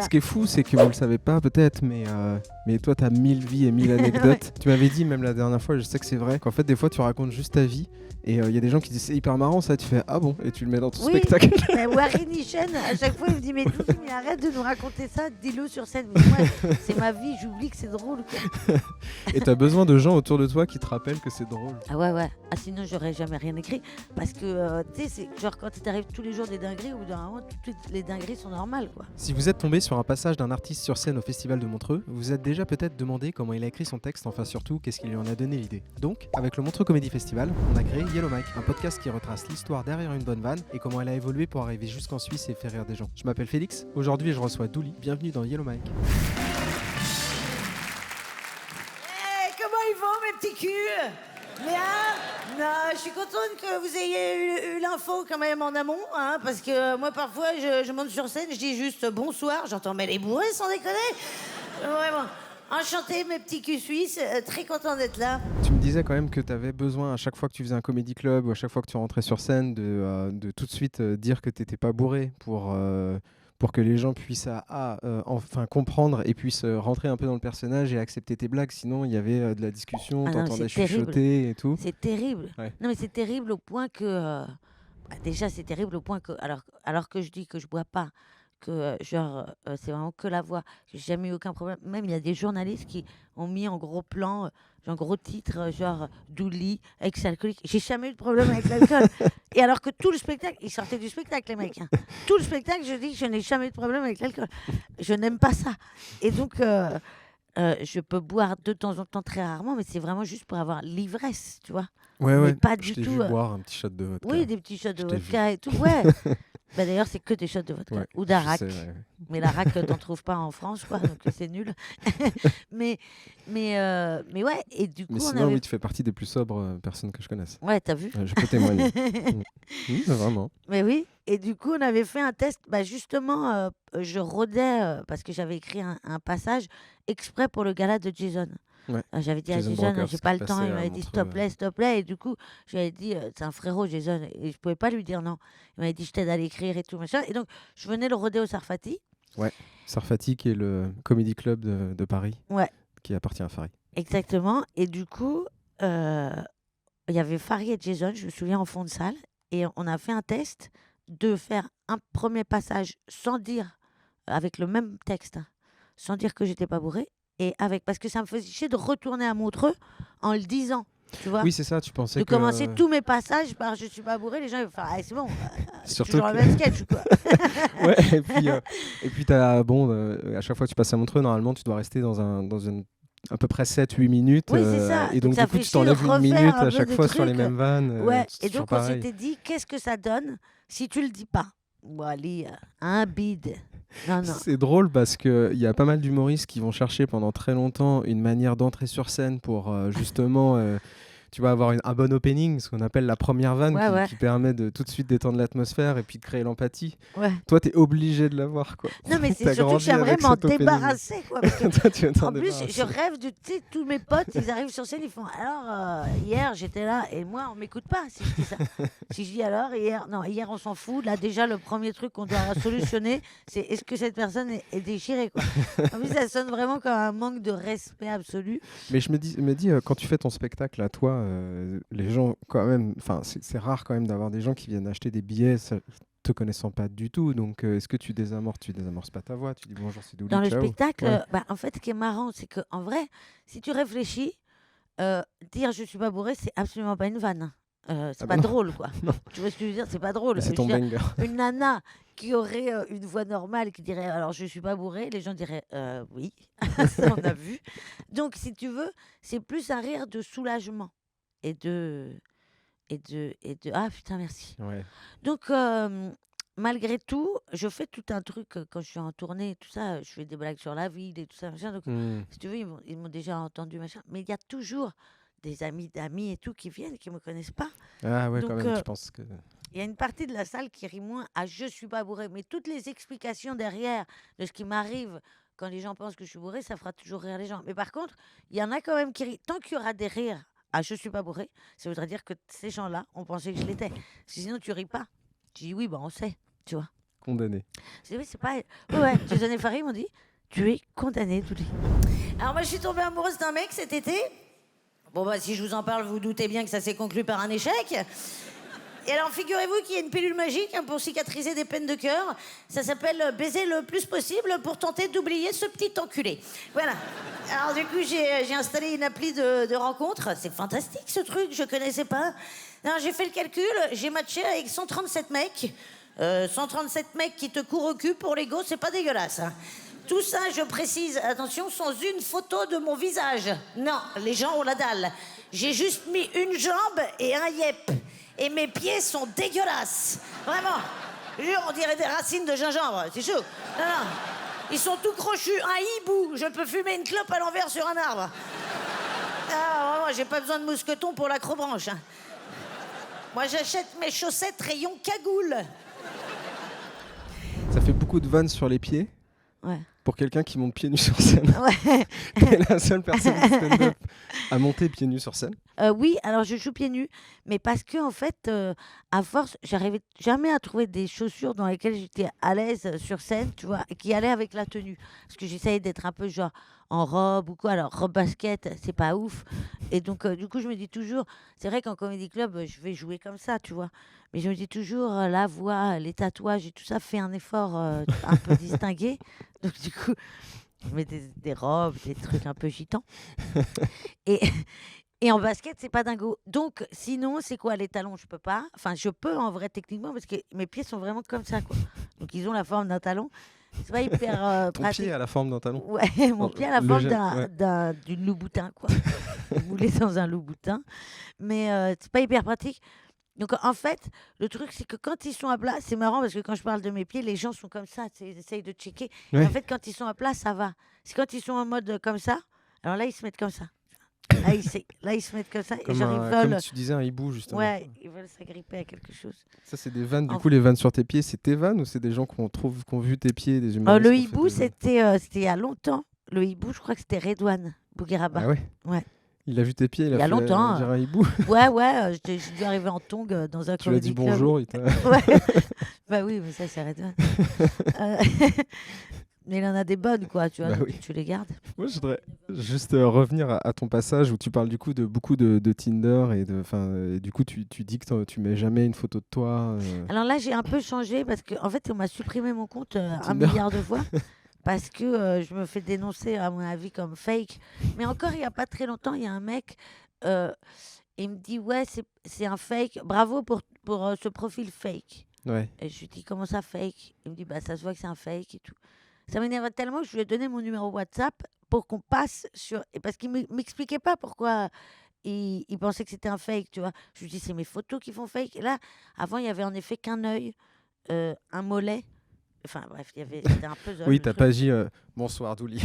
Ce qui est fou, c'est que vous le savez pas peut-être, mais toi, t'as 1000 vies et 1000 anecdotes. Tu m'avais dit, même la dernière fois, je sais que c'est vrai, qu'en fait, des fois, tu racontes juste ta vie et il y a des gens qui disent c'est hyper marrant ça, tu fais ah bon, et tu le mets dans ton spectacle. Mais Warren Nishen, à chaque fois, il me dit mais Doudou, mais arrête de nous raconter ça, dis-le sur scène. Mais moi, c'est ma vie, j'oublie que c'est drôle. Quoi. Et t'as besoin de gens autour de toi qui te rappellent que c'est drôle. Ah ouais. Ah sinon, j'aurais jamais rien écrit. Parce que, tu sais, c'est genre quand t'arrives tous les jours des dingueries, au bout d'un moment, toutes les dingueries sont normales, quoi. Si vous êtes tombé sur un passage d'un artiste sur scène au Festival de Montreux, vous vous êtes déjà peut-être demandé comment il a écrit son texte, enfin surtout, qu'est-ce qui lui en a donné l'idée. Donc, avec le Montreux Comedy Festival, on a créé Yellow Mike, un podcast qui retrace l'histoire derrière une bonne vanne et comment elle a évolué pour arriver jusqu'en Suisse et faire rire des gens. Je m'appelle Félix, aujourd'hui je reçois Douli, bienvenue dans Yellow Mike. Hey, comment ils vont mes petits culs? Bien? Non, je suis contente que vous ayez eu l'info quand même en amont, hein, parce que moi parfois je monte sur scène, je dis juste bonsoir, j'entends mais les bourrés sans déconner. Vraiment. Enchanté mes petits culs suisses, très content d'être là. Tu me disais quand même que tu avais besoin à chaque fois que tu faisais un comédie club ou à chaque fois que tu rentrais sur scène de tout de suite dire que t'étais pas bourré pour que les gens puissent enfin comprendre et puissent rentrer un peu dans le personnage et accepter tes blagues. Sinon, il y avait de la discussion, t'entendais chuchoter et tout. C'est terrible. Ouais. Non mais c'est terrible au point que... déjà c'est terrible au point que... Alors que je dis que je bois pas, que c'est vraiment que la voix. J'ai jamais eu aucun problème. Même il y a des journalistes qui ont mis en gros plan, genre gros titre, genre Douli, ex-alcoolique. J'ai jamais eu de problème avec l'alcool. Et alors que tout le spectacle, ils sortaient du spectacle les mecs. Hein. Tout le spectacle, je dis que je n'ai jamais eu de problème avec l'alcool. Je n'aime pas ça. Et donc je peux boire de temps en temps très rarement, mais c'est vraiment juste pour avoir l'ivresse, tu vois. Ouais, Mais pas je du t'ai tout. vu boire un petit shot de vodka. Oui, des petits shots de Je t'ai vodka et tout. Ouais. Bah, d'ailleurs, c'est que des shots de vodka Ouais, ou d'arac. je sais, ouais. Mais l'arac, t'en trouves pas en France, quoi, donc c'est nul. mais ouais, et du coup, Mais on sinon, avait... oui, tu fais partie des plus sobres personnes que je connaisse. Ouais, t'as vu Je peux témoigner. Vraiment. Mais oui, et du coup, on avait fait un test. Bah, justement, je rodais, parce que j'avais écrit un passage exprès pour le gala de Jason. Ouais. J'avais dit Jason à Jason, Brokers j'ai qui pas le passait temps. Il à m'avait dit Montreux, s'il te plaît. Et du coup, j'avais dit, c'est un frérot, Jason. Et je pouvais pas lui dire non. Il m'avait dit, je t'aide à l'écrire et tout, machin. Et donc, je venais le roder au Sarfati. Ouais. Sarfati, qui est le comedy club de Paris, Ouais, qui appartient à Farid. exactement. Et du coup, il y avait Farid et Jason, je me souviens, en fond de salle. Et on a fait un test de faire un premier passage sans dire, avec le même texte, hein, sans dire que j'étais pas bourrée. Parce que ça me faisait chier de retourner à Montreux en le disant, tu vois. Oui, c'est ça, tu pensais De que... commencer tous mes passages par je suis pas bourré, les gens ils vont faire c'est bon, c'est Surtout toujours que- le même sketch quoi. Ouais, et puis à chaque fois que tu passes à Montreux, normalement, tu dois rester dans à peu près 7-8 minutes. Oui, c'est ça. Et donc, ça du coup, fait tu chier de t'enlèves une refaire minute un à peu chaque des fois sur les trucs. mêmes vannes. Ouais, C'est et toujours donc on pareil. s'était dit qu'est-ce que ça donne si tu le dis pas. Wally, un bide. Non. C'est drôle parce qu'il y a pas mal d'humoristes qui vont chercher pendant très longtemps une manière d'entrer sur scène pour justement tu vas avoir un bon opening, ce qu'on appelle la première vanne, Ouais. qui permet de tout de suite détendre l'atmosphère et puis de créer l'empathie. Ouais. Toi, t'es obligé de l'avoir, quoi. Non, mais c'est T'as surtout que grandi j'aimerais avec m'en cet opening. débarrasser. Quoi, parce que Toi, tu veux t'en en plus, débarrasser. je rêve de, tu sais, tous mes potes, ils arrivent sur scène, ils font alors, hier j'étais là, et moi, on m'écoute pas si je dis ça. Si je dis alors, hier on s'en fout. Là, déjà, le premier truc qu'on doit solutionner, c'est est-ce que cette personne est déchirée, quoi. En plus, ça sonne vraiment comme un manque de respect absolu. Mais je me dis quand tu fais ton spectacle à toi, les gens quand même, enfin c'est rare quand même d'avoir des gens qui viennent acheter des billets te connaissant pas du tout. Donc est-ce que tu désamorces pas ta voix, tu dis bonjour, c'est Douli, Dans le ciao. spectacle, Ouais. en fait, ce qui est marrant, c'est qu'en vrai, si tu réfléchis, dire je suis pas bourré, c'est absolument pas une vanne. C'est Ah bah pas non. drôle, quoi. Non. Tu vois ce que je veux dire? C'est pas drôle. Mais c'est Je ton veux dire, banger. une nana qui aurait une voix normale, qui dirait alors je suis pas bourrée, les gens diraient oui, ça on a vu. Donc si tu veux, c'est plus un rire de soulagement et de ah putain merci. Ouais. Donc malgré tout, je fais tout un truc quand je suis en tournée et tout ça, je fais des blagues sur la ville et tout ça machin. Donc si tu veux, ils m'ont déjà entendu machin, mais il y a toujours des amis d'amis et tout qui viennent qui me connaissent pas. Ah ouais, Donc, quand même, tu penses que... il y a une partie de la salle qui rit moins à je suis pas bourré, mais toutes les explications derrière de ce qui m'arrive quand les gens pensent que je suis bourré, ça fera toujours rire les gens. Mais par contre, il y en a quand même qui rient. Tant qu'il y aura des rires à je suis pas bourré, ça voudrait dire que ces gens-là ont pensé que je l'étais. Sinon, tu ris pas. Tu dis oui, bah on sait, tu vois. Condamné. Oui, c'est pas. Ouais, Jason et Farid m'ont dit tu es condamné, Douli. Alors moi, je suis tombée amoureuse d'un mec cet été. Bon, bah, si je vous en parle, vous doutez bien que ça s'est conclu par un échec. Et alors, figurez-vous qu'il y a une pilule magique pour cicatriser des peines de cœur. Ça s'appelle baiser le plus possible pour tenter d'oublier ce petit enculé. Voilà. Alors, du coup, j'ai installé une appli de rencontre. C'est fantastique, ce truc, je connaissais pas. Alors, j'ai fait le calcul, j'ai matché avec 137 mecs. 137 mecs qui te courent au cul pour l'ego, c'est pas dégueulasse. Hein. Tout ça, je précise, attention, sans une photo de mon visage. Non, les gens ont la dalle. J'ai juste mis une jambe et un yep. Et mes pieds sont dégueulasses. Vraiment. Jure, on dirait des racines de gingembre, c'est chaud. Non, non. Ils sont tout crochus. Un hibou. Je peux fumer une clope à l'envers sur un arbre. Ah, vraiment, j'ai pas besoin de mousqueton pour l'acrobranche. Hein. Moi, j'achète mes chaussettes rayon cagoule. Ça fait beaucoup de vannes sur les pieds. Ouais. Pour quelqu'un qui monte pieds nus sur scène. Ouais. T'es la seule personne du stand-up à monter pieds nus sur scène. Oui, alors je joue pieds nus, mais parce que en fait, à force, j'arrivais jamais à trouver des chaussures dans lesquelles j'étais à l'aise sur scène, tu vois, et qui allaient avec la tenue. Parce que j'essayais d'être un peu genre en robe ou quoi. Alors robe basket, c'est pas ouf. Et donc du coup, je me dis toujours, c'est vrai qu'en comédie club, je vais jouer comme ça, tu vois. Mais je me dis toujours, la voix, les tatouages et tout ça fait un effort un peu distingué. Donc du coup, je mets des robes, des trucs un peu gitans. Et Et en basket, c'est pas dingo. Donc, sinon, c'est quoi les talons? Je peux pas. Enfin, je peux en vrai techniquement parce que mes pieds sont vraiment comme ça, quoi. Donc, ils ont la forme d'un talon. C'est pas hyper Ton pratique. pied a la forme d'un talon. Ouais, mon pied a la Le forme geste, ouais. d'une loup-boutin, quoi. Moulé dans un loup-boutin. Mais c'est pas hyper pratique. Donc, en fait, le truc, c'est que quand ils sont à plat, c'est marrant parce que quand je parle de mes pieds, les gens sont comme ça, tu sais, ils essayent de checker. Et Ouais. en fait, quand ils sont à plat, ça va. C'est quand ils sont en mode comme ça, alors là, ils se mettent comme ça. Là, ils se mettent comme ça et genre, ils Comme veulent. tu disais, un hibou, justement. Ouais, ils veulent s'agripper à quelque chose. Ça, c'est des vannes. Du En- coup, les vannes sur tes pieds, c'est tes vannes ou c'est des gens qui ont vu tes pieds, des humoristes le qui ont fait hibou, des vannes c'était il y a longtemps. Le hibou, je crois que c'était Redouane Bougueraba. Ah ouais. Ouais. Il a vu tes pieds, il Il y a a fait longtemps, dire un hibou. Ouais, j'ai dû arriver en tongs dans un Tu lui as comedy dit club. bonjour. Il t'a... Ouais. Bah oui, mais ça, c'est Redouane. Euh, Mais il en a des bonnes, quoi, tu vois, Bah donc oui. tu les gardes. Moi, je voudrais juste revenir à ton passage où tu parles du coup de beaucoup de Tinder et du coup tu dis que tu mets jamais une photo de toi. Alors là, j'ai un peu changé parce qu'en fait, on m'a supprimé mon compte 1 Tinder. milliard de fois parce que je me fais dénoncer, à mon avis, comme fake. Mais encore, il n'y a pas très longtemps, il y a un mec, euh, il me dit, ouais, c'est un fake. Bravo pour ce profil fake. Ouais. Et je lui dis, comment ça fake? Il me dit, bah ça se voit que c'est un fake et tout. Ça m'énerve tellement que je lui ai donné mon numéro WhatsApp pour qu'on passe sur... Et parce qu'il ne m'expliquait pas pourquoi il pensait que c'était un fake, tu vois. Je lui dis, c'est mes photos qui font fake. Et là, avant, il y avait en effet qu'un œil, un mollet. Enfin bref, c'était un puzzle. Oui, le t'as truc. pas dit bonsoir Douli.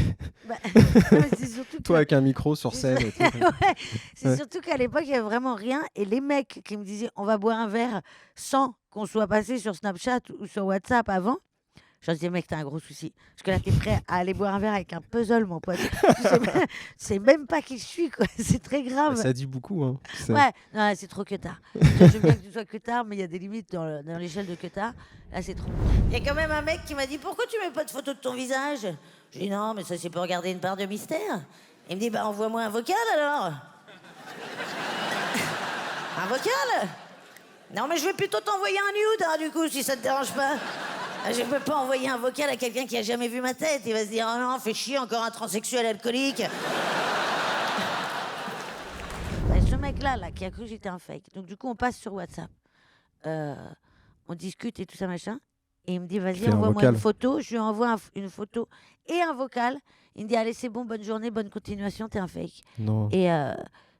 Bah, non, mais c'est surtout que- Toi avec un micro sur scène. Et tout. Ouais, c'est Ouais. surtout qu'à l'époque, il n'y avait vraiment rien. Et les mecs qui me disaient, on va boire un verre sans qu'on soit passé sur Snapchat ou sur WhatsApp avant, je leur disais, mec, t'as un gros souci. Parce que là, t'es prêt à aller boire un verre avec un puzzle, mon pote. Tu sais même pas qui je suis, quoi. C'est très grave. Ça dit beaucoup. Hein, tu sais. Ouais, non, c'est trop que tard. Je veux bien que tu sois que tard, mais il y a des limites dans l'échelle de que tard. Là, c'est trop. Il y a quand même un mec qui m'a dit, pourquoi tu mets pas de photo de ton visage? J'ai dit, non, mais ça, c'est pour garder une part de mystère. Il me dit, bah, envoie-moi un vocal, alors. Un vocal? Non, mais je vais plutôt t'envoyer un nude, hein, du coup, si ça te dérange pas. Je peux pas envoyer un vocal à quelqu'un qui a jamais vu ma tête. Il va se dire, oh non, fais chier, encore un transsexuel alcoolique. Ce mec-là, qui a cru que j'étais un fake. Donc, du coup, on passe sur WhatsApp. On discute et tout ça, machin. Et il me dit, vas-y, Fais un envoie-moi vocal. une photo. Je lui envoie une photo et un vocal. Il me dit, allez, c'est bon, bonne journée, bonne continuation, t'es un fake. Non. Et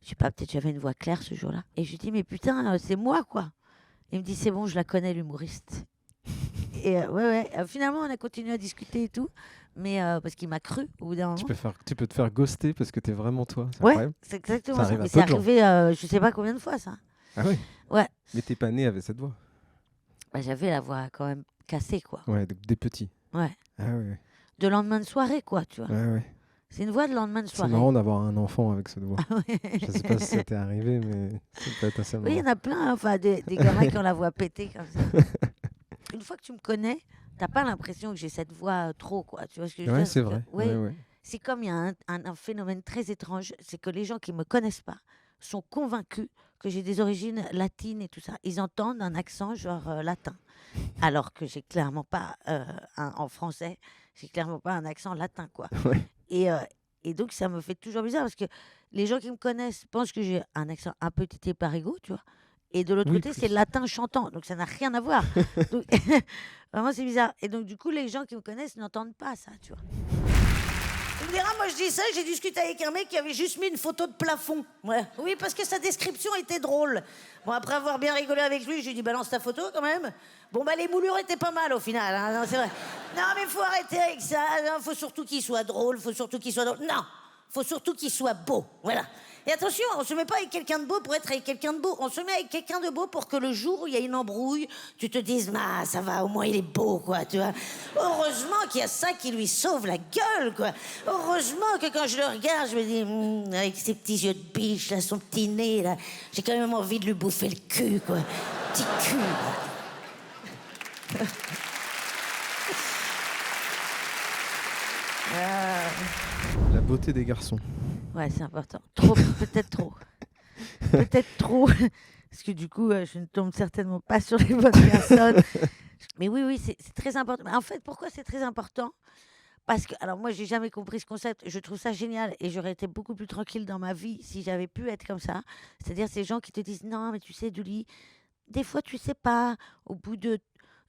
je sais pas, peut-être j'avais une voix claire ce jour-là. Et je lui dis, mais putain, c'est moi, quoi. Il me dit, c'est bon, je la connais, l'humoriste. Et ouais. Finalement, on a continué à discuter et tout. Mais parce qu'il m'a cru au bout d'un moment. Tu peux te faire ghoster parce que t'es vraiment toi. C'est Ouais, incroyable. c'est exactement Ça ça. arrive à Mais peu c'est de gens. arrivé, je sais pas combien de fois, ça. Ah oui. Ouais. Mais t'es pas né avec cette voix. Bah, j'avais la voix quand même cassée, quoi. Ouais, des petits. Ouais. Ah ouais. De lendemain de soirée, quoi, tu vois. Ouais. C'est une voix de lendemain de C'est soirée. marrant d'avoir un enfant avec cette voix. Ouais. Je sais pas si ça t'est arrivé, mais ça peut être assez marrant. Oui, il y en a plein, hein, enfin, des gamins qui ont la voix pétée comme ça. Une fois que tu me connais, t'as pas l'impression que j'ai cette voix trop, quoi. Tu vois ce que je veux Ouais, dire? c'est vrai. Oui, Ouais, ouais. c'est comme il y a un phénomène très étrange, c'est que les gens qui me connaissent pas sont convaincus que j'ai des origines latines et tout ça. Ils entendent un accent genre latin, alors que j'ai clairement pas en français, j'ai clairement pas un accent latin, quoi. Ouais. Et, euh, et donc ça me fait toujours bizarre parce que les gens qui me connaissent pensent que j'ai un accent un peu tité parigo, tu vois. Et de l'autre Oui, côté, c'est plus. latin chantant, donc ça n'a rien à voir. Donc, vraiment, c'est bizarre. Et donc, du coup, les gens qui me connaissent n'entendent pas ça, tu vois. Tu me diras, moi je dis ça, j'ai discuté avec un mec qui avait juste mis une photo de plafond. Ouais. Oui, parce que sa description était drôle. Bon, après avoir bien rigolé avec lui, je lui ai dit, balance ta photo quand même. Bon, bah les moulures étaient pas mal au final, hein, non, c'est vrai. Non, mais faut arrêter avec ça, non, faut surtout qu'il soit drôle, faut surtout qu'il soit drôle. Non, faut surtout qu'il soit beau, voilà. Et attention, on se met pas avec quelqu'un de beau pour être avec quelqu'un de beau. On se met avec quelqu'un de beau pour que le jour où il y a une embrouille, tu te dises, ah, ça va, au moins il est beau, quoi, tu vois. Heureusement qu'il y a ça qui lui sauve la gueule, quoi. Heureusement que quand je le regarde, je me dis, avec ses petits yeux de biche, là, son petit nez, là, j'ai quand même envie de lui bouffer le cul, quoi. Petit cul, là. La beauté des garçons. Ouais, c'est important. Trop, peut-être trop. Peut-être trop. Parce que du coup, je ne tombe certainement pas sur les bonnes personnes. Mais oui, c'est très important. Mais en fait, pourquoi c'est très important? Parce que, alors moi, j'ai jamais compris ce concept. Je trouve ça génial et j'aurais été beaucoup plus tranquille dans ma vie si j'avais pu être comme ça. C'est-à-dire ces gens qui te disent non, mais tu sais, Douli, des fois, tu sais pas. Au bout de.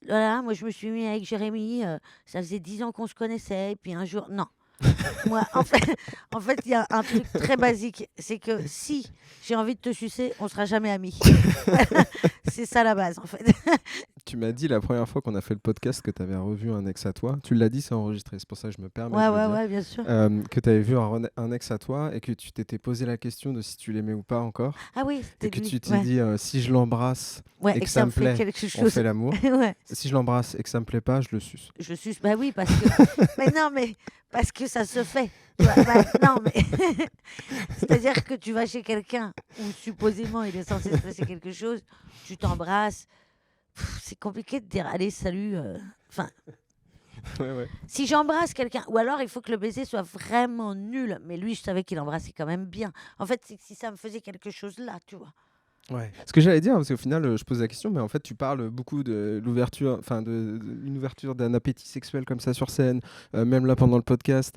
Voilà, moi, je me suis mis avec Jérémy. Ça faisait 10 ans qu'on se connaissait. Et puis un jour, non. Moi, en fait, il y a un truc très basique. C'est que si j'ai envie de te sucer, on sera jamais amis. C'est ça la base, en fait. Tu m'as dit la première fois qu'on a fait le podcast que tu avais revu un ex à toi. Tu l'as dit, c'est enregistré, c'est pour ça que je me permets de le dire. Ouais, bien sûr. Que tu avais vu un ex à toi et que tu t'étais posé la question de si tu l'aimais ou pas encore. Ah oui, Et c'était que lui. tu t'es Ouais. dit si je l'embrasse Ouais, et que ça me fait plaît, quelque on chose. fait l'amour. Ouais. Si je l'embrasse et que ça me plaît pas, je le suce. Je suce. Bah oui, parce que. Mais non, mais parce que ça se fait. Tu vois, bah, non, mais. C'est-à-dire que tu vas chez quelqu'un où supposément il est censé se passer quelque chose, tu t'embrasses. C'est compliqué de dire allez, salut. Enfin, Ouais. si j'embrasse quelqu'un, ou alors il faut que le baiser soit vraiment nul. Mais lui, je savais qu'il embrassait quand même bien. En fait, c'est que si ça me faisait quelque chose là, tu vois. Ouais. Ce que j'allais dire, parce qu'au final, je pose la question, mais en fait, tu parles beaucoup de l'ouverture, enfin, une ouverture d'un appétit sexuel comme ça sur scène, même là pendant le podcast,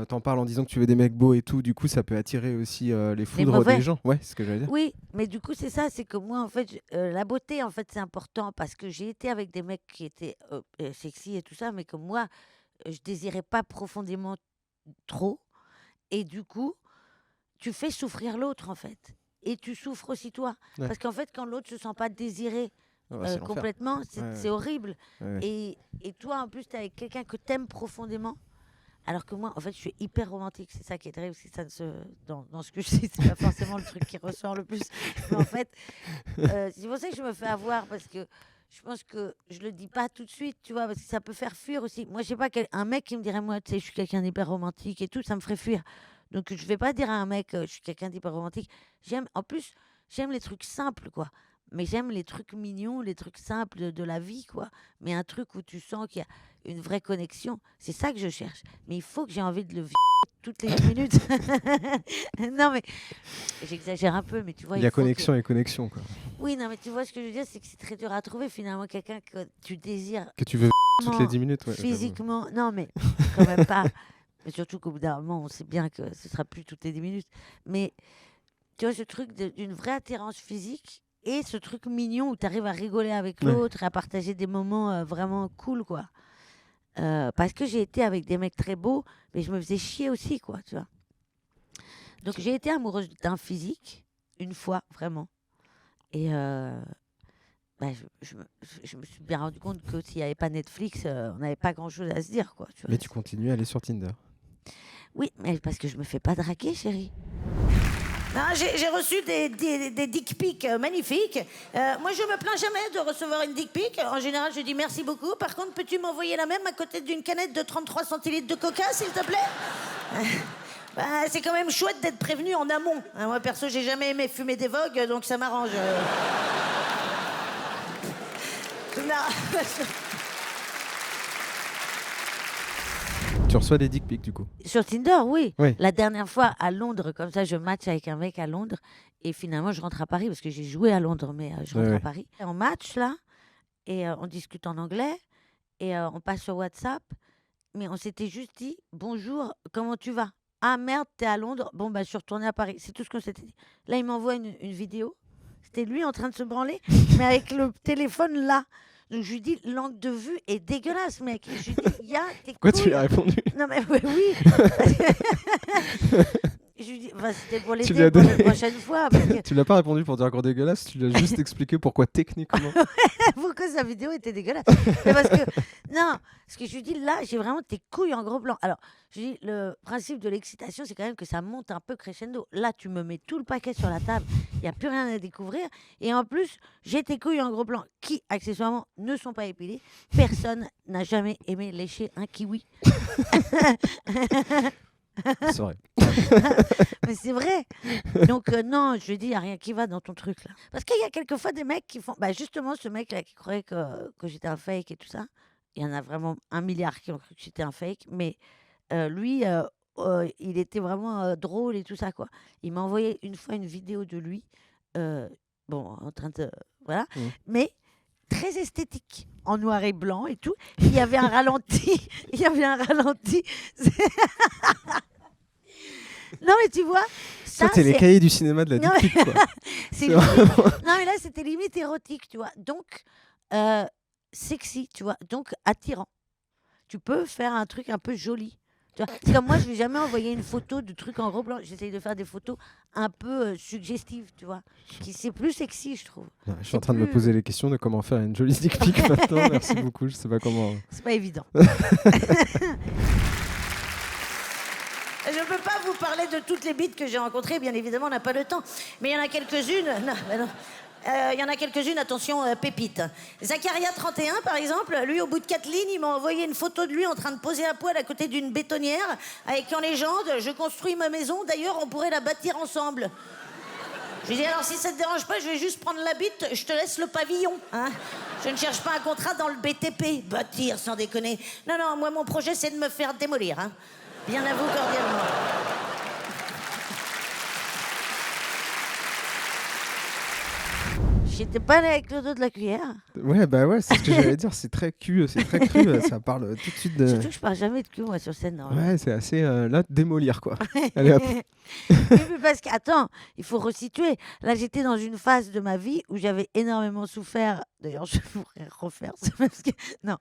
t'en parles en disant que tu veux des mecs beaux et tout, du coup, ça peut attirer aussi les foudres mauvais. des gens. Ouais, c'est ce que j'allais dire. Oui, mais du coup, c'est ça, c'est que moi, en fait, la beauté, en fait, c'est important parce que j'ai été avec des mecs qui étaient sexy et tout ça, mais que moi, je désirais pas profondément trop. Et du coup, tu fais souffrir l'autre, en fait. Et tu souffres aussi toi. Ouais. Parce qu'en fait, quand l'autre se sent pas désiré Ah bah, c'est l'enfer. complètement, Ouais. c'est horrible. Ouais. Et toi, en plus, tu es avec quelqu'un que tu aimes profondément. Alors que moi, en fait, je suis hyper romantique. C'est ça qui est terrible. Ça ne se... dans ce que je sais, c'est pas forcément le truc qui ressort le plus. Mais en fait, c'est pour ça que je me fais avoir. Parce que je pense que je le dis pas tout de suite, tu vois. Parce que ça peut faire fuir aussi. Moi, je sais pas, un mec qui me dirait, moi, tu sais, je suis quelqu'un d'hyper romantique et tout, ça me ferait fuir. Donc, je vais pas dire à un mec, je suis quelqu'un d'hyper romantique. En plus, j'aime les trucs simples, quoi. Mais j'aime les trucs mignons, les trucs simples de la vie, quoi. Mais un truc où tu sens qu'il y a une vraie connexion, c'est ça que je cherche. Mais il faut que j'ai envie de le toutes les 10 minutes. Non, mais j'exagère un peu, mais tu vois. Il y a faut connexion et connexion, quoi. Oui, non, mais tu vois ce que je veux dire, c'est que c'est très dur à trouver finalement quelqu'un que tu désires. Que tu veux toutes les 10 minutes, ouais. Physiquement, non, mais quand même pas. Mais surtout qu'au bout d'un moment, on sait bien que ce sera plus toutes les 10 minutes. Mais tu vois, ce truc d'une vraie attirance physique et ce truc mignon où tu arrives à rigoler avec l'autre et à partager des moments vraiment cool, quoi. Parce que j'ai été avec des mecs très beaux, mais je me faisais chier aussi, quoi, tu vois. Donc j'ai été amoureuse d'un physique, une fois, vraiment. Et je me suis bien rendu compte que s'il n'y avait pas Netflix, on n'avait pas grand-chose à se dire, quoi. Tu vois. Mais tu continues à aller sur Tinder. Oui, mais parce que je me fais pas draguer, chérie. J'ai reçu des dick pics magnifiques. Moi, je me plains jamais de recevoir une dick pic. En général, je dis merci beaucoup. Par contre, peux-tu m'envoyer la même à côté d'une canette de 33 centilitres de coca, s'il te plaît? C'est quand même chouette d'être prévenu en amont. Moi, perso, j'ai jamais aimé fumer des vogues, donc ça m'arrange. Non. Tu reçois des dick pics du coup. Sur Tinder, oui. Oui. La dernière fois à Londres, comme ça, je match avec un mec à Londres et finalement, je rentre à Paris parce que j'ai joué à Londres, mais je rentre Ouais, à ouais. Paris. Et on match là et on discute en anglais et on passe sur WhatsApp, mais on s'était juste dit bonjour, comment tu vas? Ah merde, t'es à Londres. Bon, bah, je suis retournée à Paris. C'est tout ce qu'on s'était dit. Là, il m'envoie une vidéo. C'était lui en train de se branler, mais avec le téléphone là. Donc je lui dis, l'angle de vue est dégueulasse, mec. Je lui dis, il y a tes Pourquoi tu lui couilles. as répondu? Non, mais oui. Je lui dis, enfin, c'était pour Tu lui l'aider as pour donné- la prochaine fois. Parce que Tu l'as pas répondu pour dire gros dégueulasse, tu lui as juste expliqué pourquoi techniquement. pourquoi sa vidéo était dégueulasse. Mais parce que, non, ce que je lui dis là, j'ai vraiment tes couilles en gros plan. Alors, je lui dis, le principe de l'excitation, c'est quand même que ça monte un peu crescendo. Là, tu me mets tout le paquet sur la table, il n'y a plus rien à découvrir. Et en plus, j'ai tes couilles en gros plan qui, accessoirement, ne sont pas épilées. Personne n'a jamais aimé lécher un kiwi. C'est vrai. Mais c'est vrai. Donc, non, je lui dis, il n'y a rien qui va dans ton truc là. Parce qu'il y a quelquefois des mecs qui font. Bah, justement, ce mec là qui croyait que j'étais un fake et tout ça, il y en a vraiment 1 milliard qui ont cru que j'étais un fake. Mais lui, il était vraiment drôle et tout ça, quoi. Il m'a envoyé une fois une vidéo de lui, bon, en train de. Voilà. Mmh. Mais très esthétique, en noir et blanc et tout. Il y avait un ralenti. Il y avait un ralenti. Non, mais tu vois, ça, Ça, t'es les c'est. cahiers du cinéma de la Non, dick pic, quoi. C'est C'est limite- vraiment- Non, mais là, c'était limite érotique, tu vois. Donc, sexy, tu vois. Donc, attirant. Tu peux faire un truc un peu joli. Tu vois. C'est comme moi, je ne vais jamais envoyer une photo de trucs en gros plan. J'essaye de faire des photos un peu suggestives, tu vois. C'est plus sexy, je trouve. Non, je suis en train de me poser les questions de comment faire une jolie dick pic maintenant. Merci beaucoup, je sais pas comment. C'est pas évident. Je ne peux pas vous parler de toutes les bites que j'ai rencontrées, bien évidemment, on n'a pas le temps. Mais il y en a quelques-unes. Non, bah non. Il y en a quelques-unes, attention, pépites. Zacharia 31, par exemple, lui, au bout de 4 lignes, il m'a envoyé une photo de lui en train de poser à poil à côté d'une bétonnière, avec en légende « Je construis ma maison, d'ailleurs, on pourrait la bâtir ensemble ». Je lui ai dit, alors si ça te dérange pas, je vais juste prendre la bite, je te laisse le pavillon. Hein. Je ne cherche pas un contrat dans le BTP. Bâtir, sans déconner. Non, non, moi, mon projet, c'est de me faire démolir. Hein. Bien à vous, cordialement. J'étais pas allée avec le dos de la cuillère. Ouais, bah ouais, c'est ce que j'allais dire, c'est très cru, ça parle tout de suite de. Surtout que je parle jamais de cul, moi, sur scène. Non. Ouais, c'est assez. Là, démolir, quoi. Allez hop. Oui, mais parce que, attends, il faut resituer. Là, j'étais dans une phase de ma vie où j'avais énormément souffert. D'ailleurs, je pourrais refaire ça parce que. Non.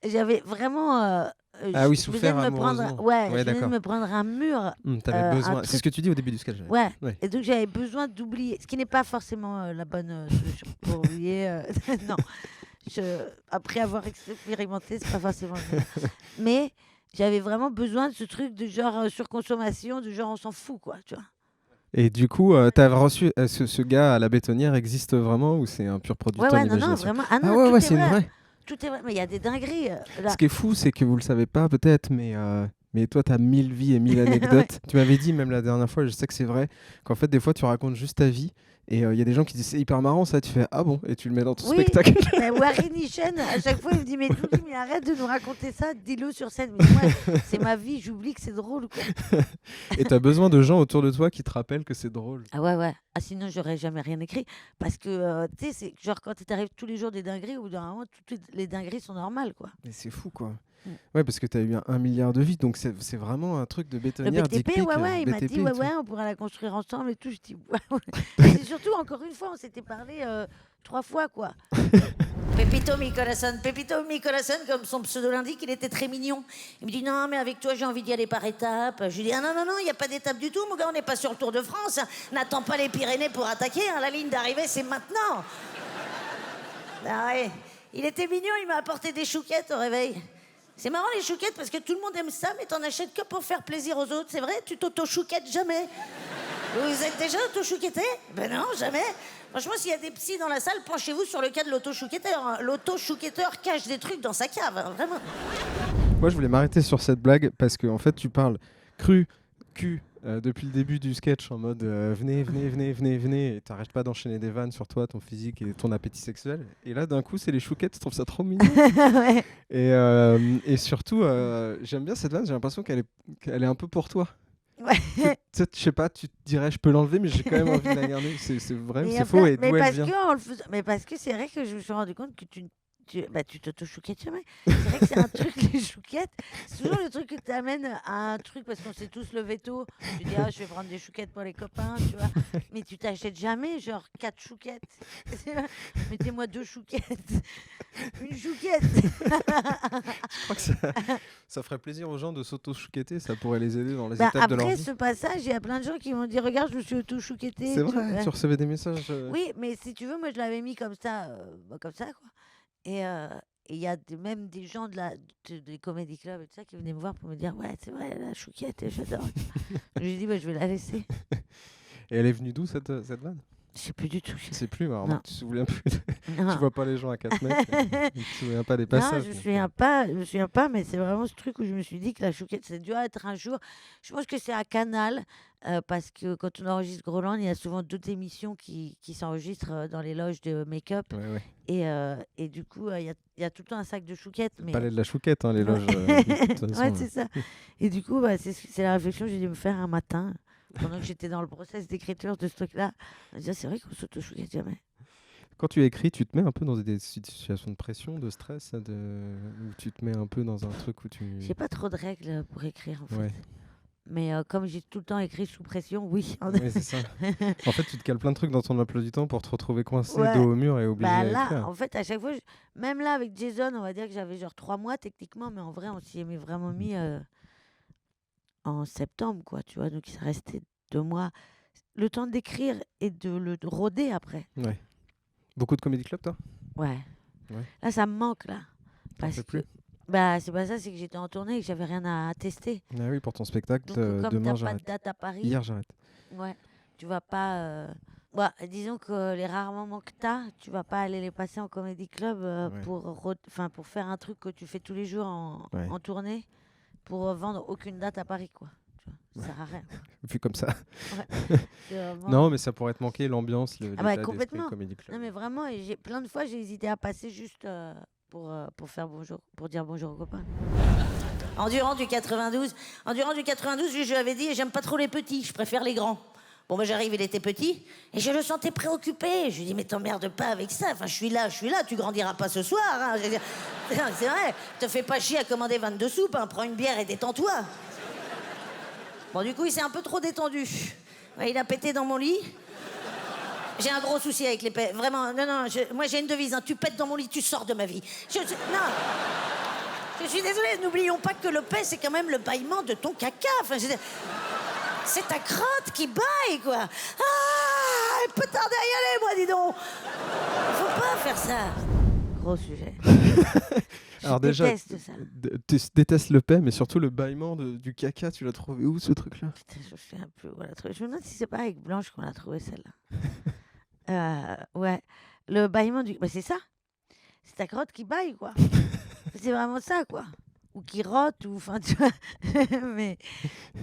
J'avais vraiment. Ah oui, je venais souffert de me prendre, amoureusement. ouais, Ouais, je venais de d'accord. me prendre un mur. T'avais un besoin. truc- C'est ce que tu dis au début du sketch. Ouais. Ouais. Et donc j'avais besoin d'oublier, ce qui n'est pas forcément la bonne solution pour oublier. Non, après avoir expérimenté, c'est pas forcément le meilleur. Mais j'avais vraiment besoin de ce truc de genre surconsommation, de genre on s'en fout, quoi, tu vois. Et du coup, t'as reçu ce gars à la bétonnière existe vraiment ou c'est un pur produit de Ouais, ton ouais, non, non, imagination? vraiment. Ah non, Ah ouais, tout ouais, est c'est une vraie. Tout est vrai, mais il y a des dingueries. Là. Ce qui est fou, c'est que vous le savez pas peut-être, mais toi, tu as 1000 vies et 1000 anecdotes. Ouais. Tu m'avais dit, même la dernière fois, je sais que c'est vrai, qu'en fait, des fois, tu racontes juste ta vie. Et il y a des gens qui disent c'est hyper marrant ça, tu fais ah bon, et tu le mets dans ton Oui, spectacle. mais Warren Nichen, à chaque fois, il me dit mais Doudou, mais arrête de nous raconter ça, dis-le sur scène. Mais moi, c'est ma vie, j'oublie que c'est drôle, quoi. Et tu as besoin de gens autour de toi qui te rappellent que c'est drôle. Ah ouais, ouais. Ah sinon, j'aurais jamais rien écrit. Parce que, tu sais, c'est genre quand t'arrives tous les jours des dingueries, au bout d'un moment, toutes les dingueries sont normales, quoi. Mais c'est fou quoi. Mm. Ouais, parce que tu as eu 1 milliard de vies, donc c'est vraiment un truc de Le bétonnière. BTP, dick pic, ouais, ouais, il m'a BTP dit, et ouais, tout. ouais, on pourra la construire ensemble et tout. Je dis, ouais, ouais. Et c'est surtout, encore une fois, on s'était parlé 3 fois, quoi. Pepito mi corazón, comme son pseudo l'indique, il était très mignon. Il me dit, non, mais avec toi, j'ai envie d'y aller par étapes. Je lui dis, ah non, non, non, il n'y a pas d'étape du tout, mon gars, on n'est pas sur le Tour de France. N'attends pas les Pyrénées pour attaquer, hein, la ligne d'arrivée, c'est maintenant. Ah ouais. Il était mignon, il m'a apporté des chouquettes au réveil. C'est marrant les chouquettes parce que tout le monde aime ça, mais t'en achètes que pour faire plaisir aux autres. C'est vrai, tu t'auto-chouquettes jamais. Vous êtes déjà auto-chouquetté? Ben non, jamais. Franchement, s'il y a des psys dans la salle, penchez-vous sur le cas de l'auto-chouquetteur. Hein. L'auto-chouquetteur cache des trucs dans sa cave, hein, vraiment. Moi, je voulais m'arrêter sur cette blague parce qu'en fait, tu parles cru, cul, depuis le début du sketch en mode venez, venez, venez, venez, venez, et t'arrêtes pas d'enchaîner des vannes sur toi, ton physique et ton appétit sexuel. Et là, d'un coup, c'est les chouquettes, je trouve ça trop mignon. Ouais. Et surtout, j'aime bien cette vanne, j'ai l'impression qu'elle est un peu pour toi. Ouais. Je sais pas, tu te dirais, je peux l'enlever, mais j'ai quand même envie de la garder. C'est vrai ou Mais c'est en faux fait, et d'où elle vient? mais parce que c'est vrai que je me suis rendu compte que tu t'auto-chouquettes jamais. C'est vrai que c'est un truc, les chouquettes. C'est toujours le truc que tu amènes à un truc parce qu'on s'est tous levé tôt. Tu dis, ah, je vais prendre des chouquettes pour les copains, tu vois. Mais tu t'achètes jamais, genre, 4 chouquettes. Mettez-moi 2 chouquettes. Une chouquette. Je crois que ça ferait plaisir aux gens de s'auto-chouquetter, ça pourrait les aider dans les Bah, étapes de leur après vie. ce passage, il y a plein de gens qui m'ont dit, regarde, je me suis auto-chouquettée. C'est et tout. vrai, Ouais. tu recevais des messages. Oui, mais si tu veux, moi je l'avais mis comme ça, comme ça, quoi. Et il y a même des gens des comédie clubs et tout ça qui venaient me voir pour me dire, ouais, c'est vrai, la chouquette, et j'adore. Je lui ai dit, bah, je vais la laisser. Et elle est venue d'où cette vanne? Je sais plus du tout. Je sais plus, alors Non. tu te souviens plus. Non. Tu vois pas les gens à 4 mètres, tu te souviens pas des Non, passages. je me donc, souviens pas, mais c'est vraiment ce truc où je me suis dit que la chouquette, c'est dû être un jour. Je pense que c'est à Canal, parce que quand on enregistre Groland, il y a souvent d'autres émissions qui s'enregistrent dans les loges de make-up. ouais. Et du coup, il y a tout le temps un sac de chouquettes. Le Mais palais de la chouquette, hein, les Ouais. loges. De toute façon, ouais, c'est ça. Et du coup, bah, c'est la réflexion que j'ai dû me faire un matin, pendant que j'étais dans le process d'écriture de ce truc-là. Je me disais, c'est vrai qu'on s'auto-chouquette jamais. Quand tu écris, tu te mets un peu dans des situations de pression, de stress, ou tu te mets un peu dans un truc où tu. J'ai pas trop de règles pour écrire, en fait. Ouais. Mais comme j'ai tout le temps écrit sous pression, oui. Oui, c'est ça. En fait, tu te cales plein de trucs dans ton emploi du temps pour te retrouver coincé Ouais. dos au mur et obligé Bah à là, écrire. en fait, à chaque fois, même là avec Jason, on va dire que j'avais genre 3 mois techniquement, mais en vrai, on s'y est vraiment mis en septembre, quoi, tu vois. Donc, il restait 2 mois. Le temps d'écrire et de le rôder après. Ouais. Beaucoup de comédie club, toi? Ouais. Ouais. Là, ça me manque, là. T'en Parce fais que, plus? bah, c'est pas ça, c'est que j'étais en tournée et que j'avais rien à tester. Ah oui, pour ton spectacle, Donc, comme demain t'as pas de j'arrête. date à Paris, Hier j'arrête. ouais, tu vas pas. Ouais, disons que les rares moments que t'as, tu vas pas aller les passer en comédie club Ouais. pour faire un truc que tu fais tous les jours Ouais. en tournée pour vendre aucune date à Paris, quoi. Tu vois, ça sert à rien. Vu comme ça. C'est vraiment- Non, mais ça pourrait te manquer l'ambiance, Ah bah, l'état d'esprit complètement. comédie club. Non, mais vraiment, et plein de fois, j'ai hésité à passer juste pour faire bonjour, pour dire bonjour aux copains. Endurant du 92, je lui avais dit, j'aime pas trop les petits, je préfère les grands. Bon, bah, j'arrive, il était petit, et je le sentais préoccupé. Je lui dis, mais t'emmerdes pas avec ça, enfin, je suis là, tu grandiras pas ce soir, hein. Je veux dire, c'est vrai, te fais pas chier à commander 22 soupes, hein. Prends une bière et détends-toi. Bon, du coup, il s'est un peu trop détendu. Ouais, il a pété dans mon lit. J'ai un gros souci avec les pets. Vraiment, non, moi j'ai une devise, hein. Tu pètes dans mon lit, tu sors de ma vie. Non. Je suis désolée, n'oublions pas que le paix, c'est quand même le bâillement de ton caca. Enfin, c'est ta crotte qui bâille, quoi. Ah, elle peut tarder à y aller, moi, dis donc. Faut pas faire ça. Gros sujet. Alors Je déjà, déteste ça. tu détestes le paix, mais surtout le bâillement du caca, tu l'as trouvé où ce truc-là? Putain, je suis un peu. Voilà, je me demande si c'est pas avec Blanche qu'on a trouvé celle-là. Ouais. Le bâillement du. Bah, c'est ça. C'est ta crotte qui bâille, quoi. C'est vraiment ça, quoi. Ou qui rote, ou. Enfin, tu vois. mais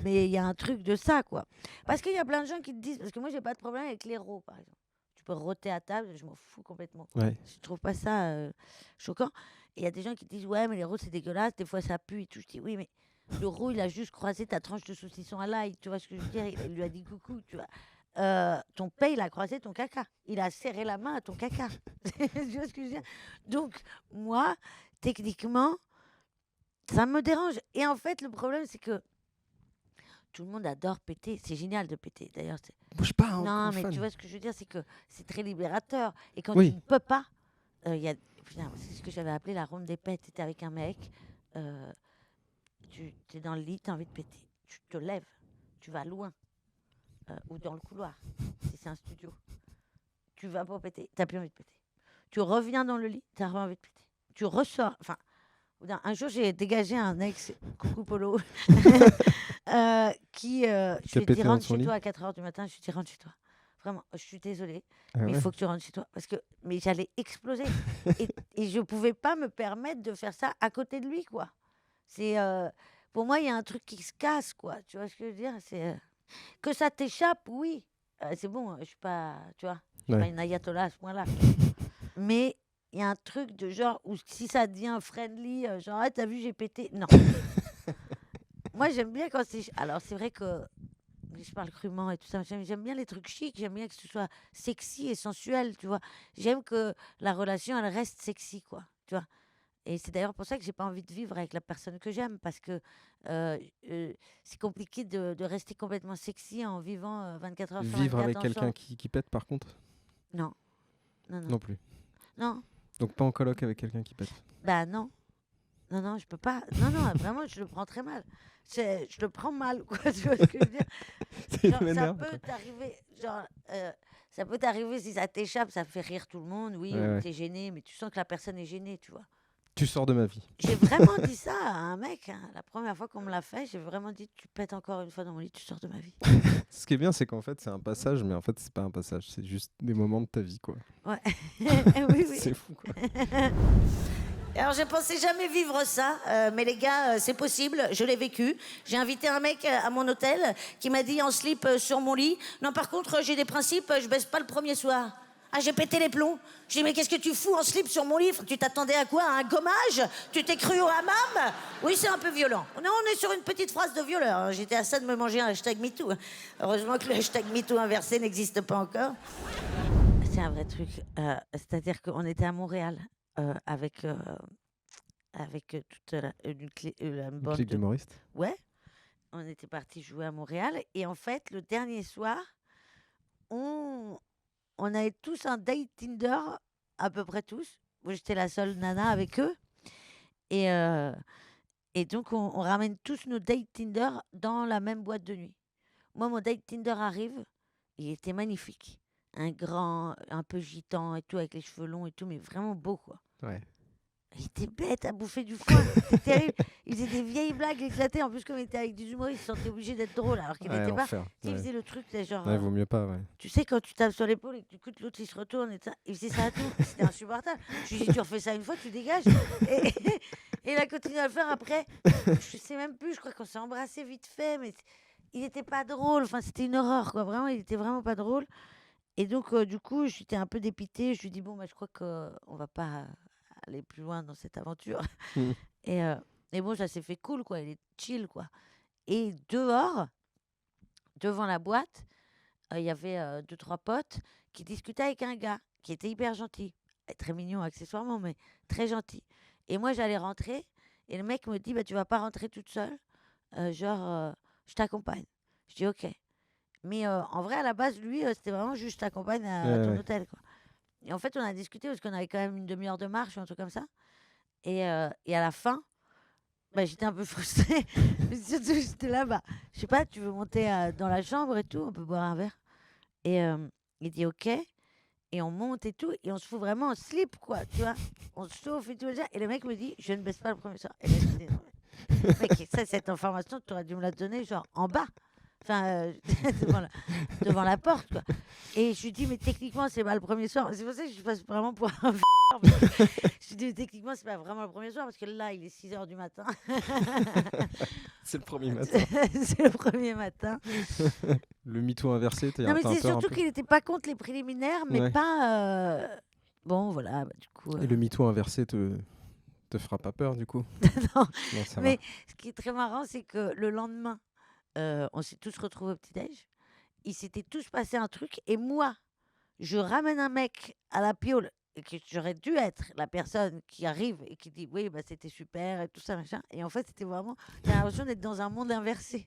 il y a un truc de ça, quoi. Parce qu'il y a plein de gens qui te disent. Parce que moi, j'ai pas de problème avec les rots, par exemple. Tu peux roter à table, je m'en fous complètement. Ouais. Je trouve pas ça choquant. Et il y a des gens qui disent, ouais, mais les rots, c'est dégueulasse, des fois ça pue et tout. Je dis, oui, mais le rot, il a juste croisé ta tranche de saucisson à l'ail, tu vois ce que je veux dire? Il lui a dit coucou, tu vois. Ton paix, il a croisé ton caca. Il a serré la main à ton caca. Tu vois ce que je veux dire? Donc, moi, techniquement, ça me dérange. Et en fait, le problème, c'est que tout le monde adore péter. C'est génial de péter. D'ailleurs, Bouge pas, hein, non, mais fan. tu vois ce que je veux dire, c'est que c'est très libérateur. Et quand Oui. tu ne peux pas, putain, c'est ce que j'avais appelé la ronde des pets. Tu avec un mec, tu es dans le lit, tu as envie de péter. Tu te lèves, tu vas loin, ou dans le couloir, si c'est un studio. Tu vas pour péter, tu n'as plus envie de péter. Tu reviens dans le lit, tu as envie de péter. Tu ressors. Enfin, un jour, j'ai dégagé un ex, coucou Polo, qui. Je Qui a lui ai pété dit, dans rentre son chez lit. toi à 4h du matin. Je lui ai dit, rentre chez toi. Vraiment, je suis désolée, Ah mais il ouais. faut que tu rentres chez toi. Mais j'allais exploser. et je ne pouvais pas me permettre de faire ça à côté de lui, quoi. Pour moi, il y a un truc qui se casse, quoi. Tu vois ce que je veux dire? Que ça t'échappe, oui. C'est bon, je suis pas, tu vois, je suis pas Ouais. une ayatollah à ce point-là. Mais il y a un truc de genre où si ça devient friendly, genre ah, t'as vu j'ai pété. Non. Moi j'aime bien quand c'est. Alors c'est vrai que je parle crûment et tout ça. J'aime bien les trucs chics. J'aime bien que ce soit sexy et sensuel, tu vois. J'aime que la relation elle reste sexy, quoi. Tu vois. Et c'est d'ailleurs pour ça que j'ai pas envie de vivre avec la personne que j'aime parce que euh, euh, c'est compliqué de rester complètement sexy en vivant 24 heures sur Vivre 24 avec quelqu'un ensemble. qui pète, par contre, Non, non, non, non plus. non. Donc pas en coloc avec quelqu'un qui pète. Bah non, non, non, je peux pas. Non, non, vraiment, je le prends très mal. Je le prends mal, quoi. Tu vois ce que je veux dire? Il Genre, ça m'énerve. peut t'arriver, ça peut t'arriver si ça t'échappe, ça fait rire tout le monde, oui, Ouais, ou ouais. t'es gêné, mais tu sens que la personne est gênée, tu vois. Tu sors de ma vie. J'ai vraiment dit ça à un mec, hein. La première fois qu'on me l'a fait, j'ai vraiment dit, tu pètes encore une fois dans mon lit, tu sors de ma vie. Ce qui est bien, c'est qu'en fait, c'est un passage, mais en fait, c'est pas un passage. C'est juste des moments de ta vie, quoi. Ouais. Oui, oui. C'est fou, quoi. Alors, je pensais jamais vivre ça, mais les gars, c'est possible, je l'ai vécu. J'ai invité un mec à mon hôtel qui m'a dit en slip sur mon lit. Non, par contre, j'ai des principes, je baisse pas le premier soir. Ah, j'ai pété les plombs. Je dis, mais qu'est-ce que tu fous en slip sur mon lit? Tu t'attendais à quoi? À un gommage? Tu t'es cru au hammam? Oui, c'est un peu violent. Non, on est sur une petite phrase de violeur, hein. J'étais à ça de me manger un hashtag MeToo. Heureusement que le hashtag MeToo inversé n'existe pas encore. C'est un vrai truc. C'est-à-dire qu'on était à Montréal avec, toute une Une bande clique de... d'humoristes. Ouais, on était parti jouer à Montréal. Et en fait, le dernier soir, on, on avait tous un date Tinder, à peu près tous. Moi, j'étais la seule nana avec eux. Et, et donc, on ramène tous nos dates Tinder dans la même boîte de nuit. Moi, mon date Tinder arrive. Il était magnifique. Un grand, un peu gitan et tout, avec les cheveux longs et tout, mais vraiment beau, quoi. Ouais. Il était bête à bouffer du foin. C'était terrible. Il faisait des vieilles blagues éclatées. En plus, comme il était avec des humoristes, il se sentait obligé d'être drôle, alors qu'il Ouais, n'était pas. l'enfer. Tu sais, il Ouais. faisait le truc, c'est genre. Ouais, vaut mieux pas, ouais. Tu sais, quand tu tapes sur l'épaule et que du coup, l'autre il se retourne, et ça, il faisait ça à tout. C'était insupportable. Je lui ai dit, tu refais ça une fois, tu dégages. Et, et il a continué à le faire après. Je sais même plus, je crois qu'on s'est embrassé vite fait, mais il n'était pas drôle. Enfin, c'était une horreur, quoi. Vraiment, il était vraiment pas drôle. Et donc, du coup, j'étais un peu dépitée. Je lui ai dit, bon, bah, je crois qu'on va pas aller plus loin dans cette aventure. Mm. Et bon, ça s'est fait cool, quoi. Il est chill, quoi. Et dehors, devant la boîte, il y avait deux, trois potes qui discutaient avec un gars qui était hyper gentil. Et très mignon accessoirement, mais très gentil. Et moi, j'allais rentrer. Et le mec me dit, bah, tu vas pas rentrer toute seule. Je t'accompagne. Je dis, OK. Mais en vrai, à la base, lui, c'était vraiment juste je t'accompagne à Ouais, ton ouais. hôtel, quoi. Et en fait, on a discuté parce qu'on avait quand même une demi-heure de marche ou un truc comme ça. Et à la fin, bah, j'étais un peu frustrée. Mais surtout, j'étais là, bah, je sais pas, tu veux monter dans la chambre et tout, on peut boire un verre. Et il dit OK. Et on monte et tout. Et on se fout vraiment en slip, quoi, tu vois. On se chauffe et tout. Et le mec me dit, je ne baisse pas le premier soir. Et là, je dis, non, mais mec, ça, cette information, tu aurais dû me la donner, genre, en bas. Enfin, devant la porte, quoi. Et je lui dis, mais techniquement, c'est pas le premier soir. C'est pour ça que je passe vraiment pour un je lui dis, mais techniquement, c'est pas vraiment le premier soir, parce que là, il est 6 h du matin. C'est le premier matin. C'est le premier matin. Le MeToo inversé, t'as Non, mais t'as un c'est peur un surtout peu. qu'il n'était pas contre les préliminaires, mais Ouais. pas. Bon, voilà, bah, du coup. Et le MeToo inversé te fera pas peur, du coup? Non, Non, ça mais ce qui est très marrant, c'est que le lendemain, on s'est tous retrouvés au petit-déj. Ils s'étaient tous passé un truc, et moi, je ramène un mec à la piole, et que j'aurais dû être la personne qui arrive et qui dit oui, bah, c'était super et tout ça, machin. Et en fait, c'était vraiment. J'ai l'impression d'être dans un monde inversé.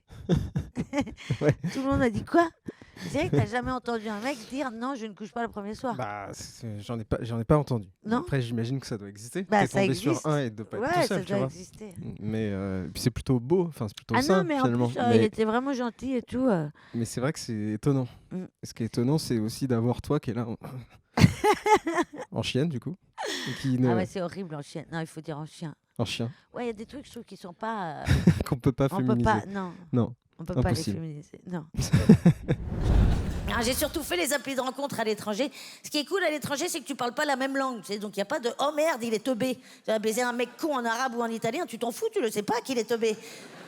Ouais. Tout le monde a dit quoi? C'est vrai que t'as jamais entendu un mec dire non, je ne couche pas le premier soir. Bah, j'en ai pas entendu. Non. Après, j'imagine que ça doit exister. Bah, T'es ça tombé existe. sur un et de pas être Ouais, tout ça seul, tu doit vois. exister. Mais puis c'est plutôt beau, enfin c'est plutôt Ah sain non, mais en finalement. plus, il Mais, était vraiment gentil et tout. mais c'est vrai que c'est étonnant. Mm. Ce qui est étonnant, c'est aussi d'avoir toi qui est là en chienne du coup, et qui ne... Ah ouais, c'est horrible en chien. Non, il faut dire en chien. en chien Ouais, il y a des trucs, je trouve, qui sont pas. qu'on peut pas On peut féminiser. pas. Non, Non, on peut pas les impossible. féminiser. Non. Alors, j'ai surtout fait les applis de rencontre à l'étranger. Ce qui est cool à l'étranger, c'est que tu parles pas la même langue. Tu sais, donc il n'y a pas de oh merde, il est teubé. Tu vas baiser un mec con en arabe ou en italien, tu t'en fous, tu le sais pas qu'il est teubé.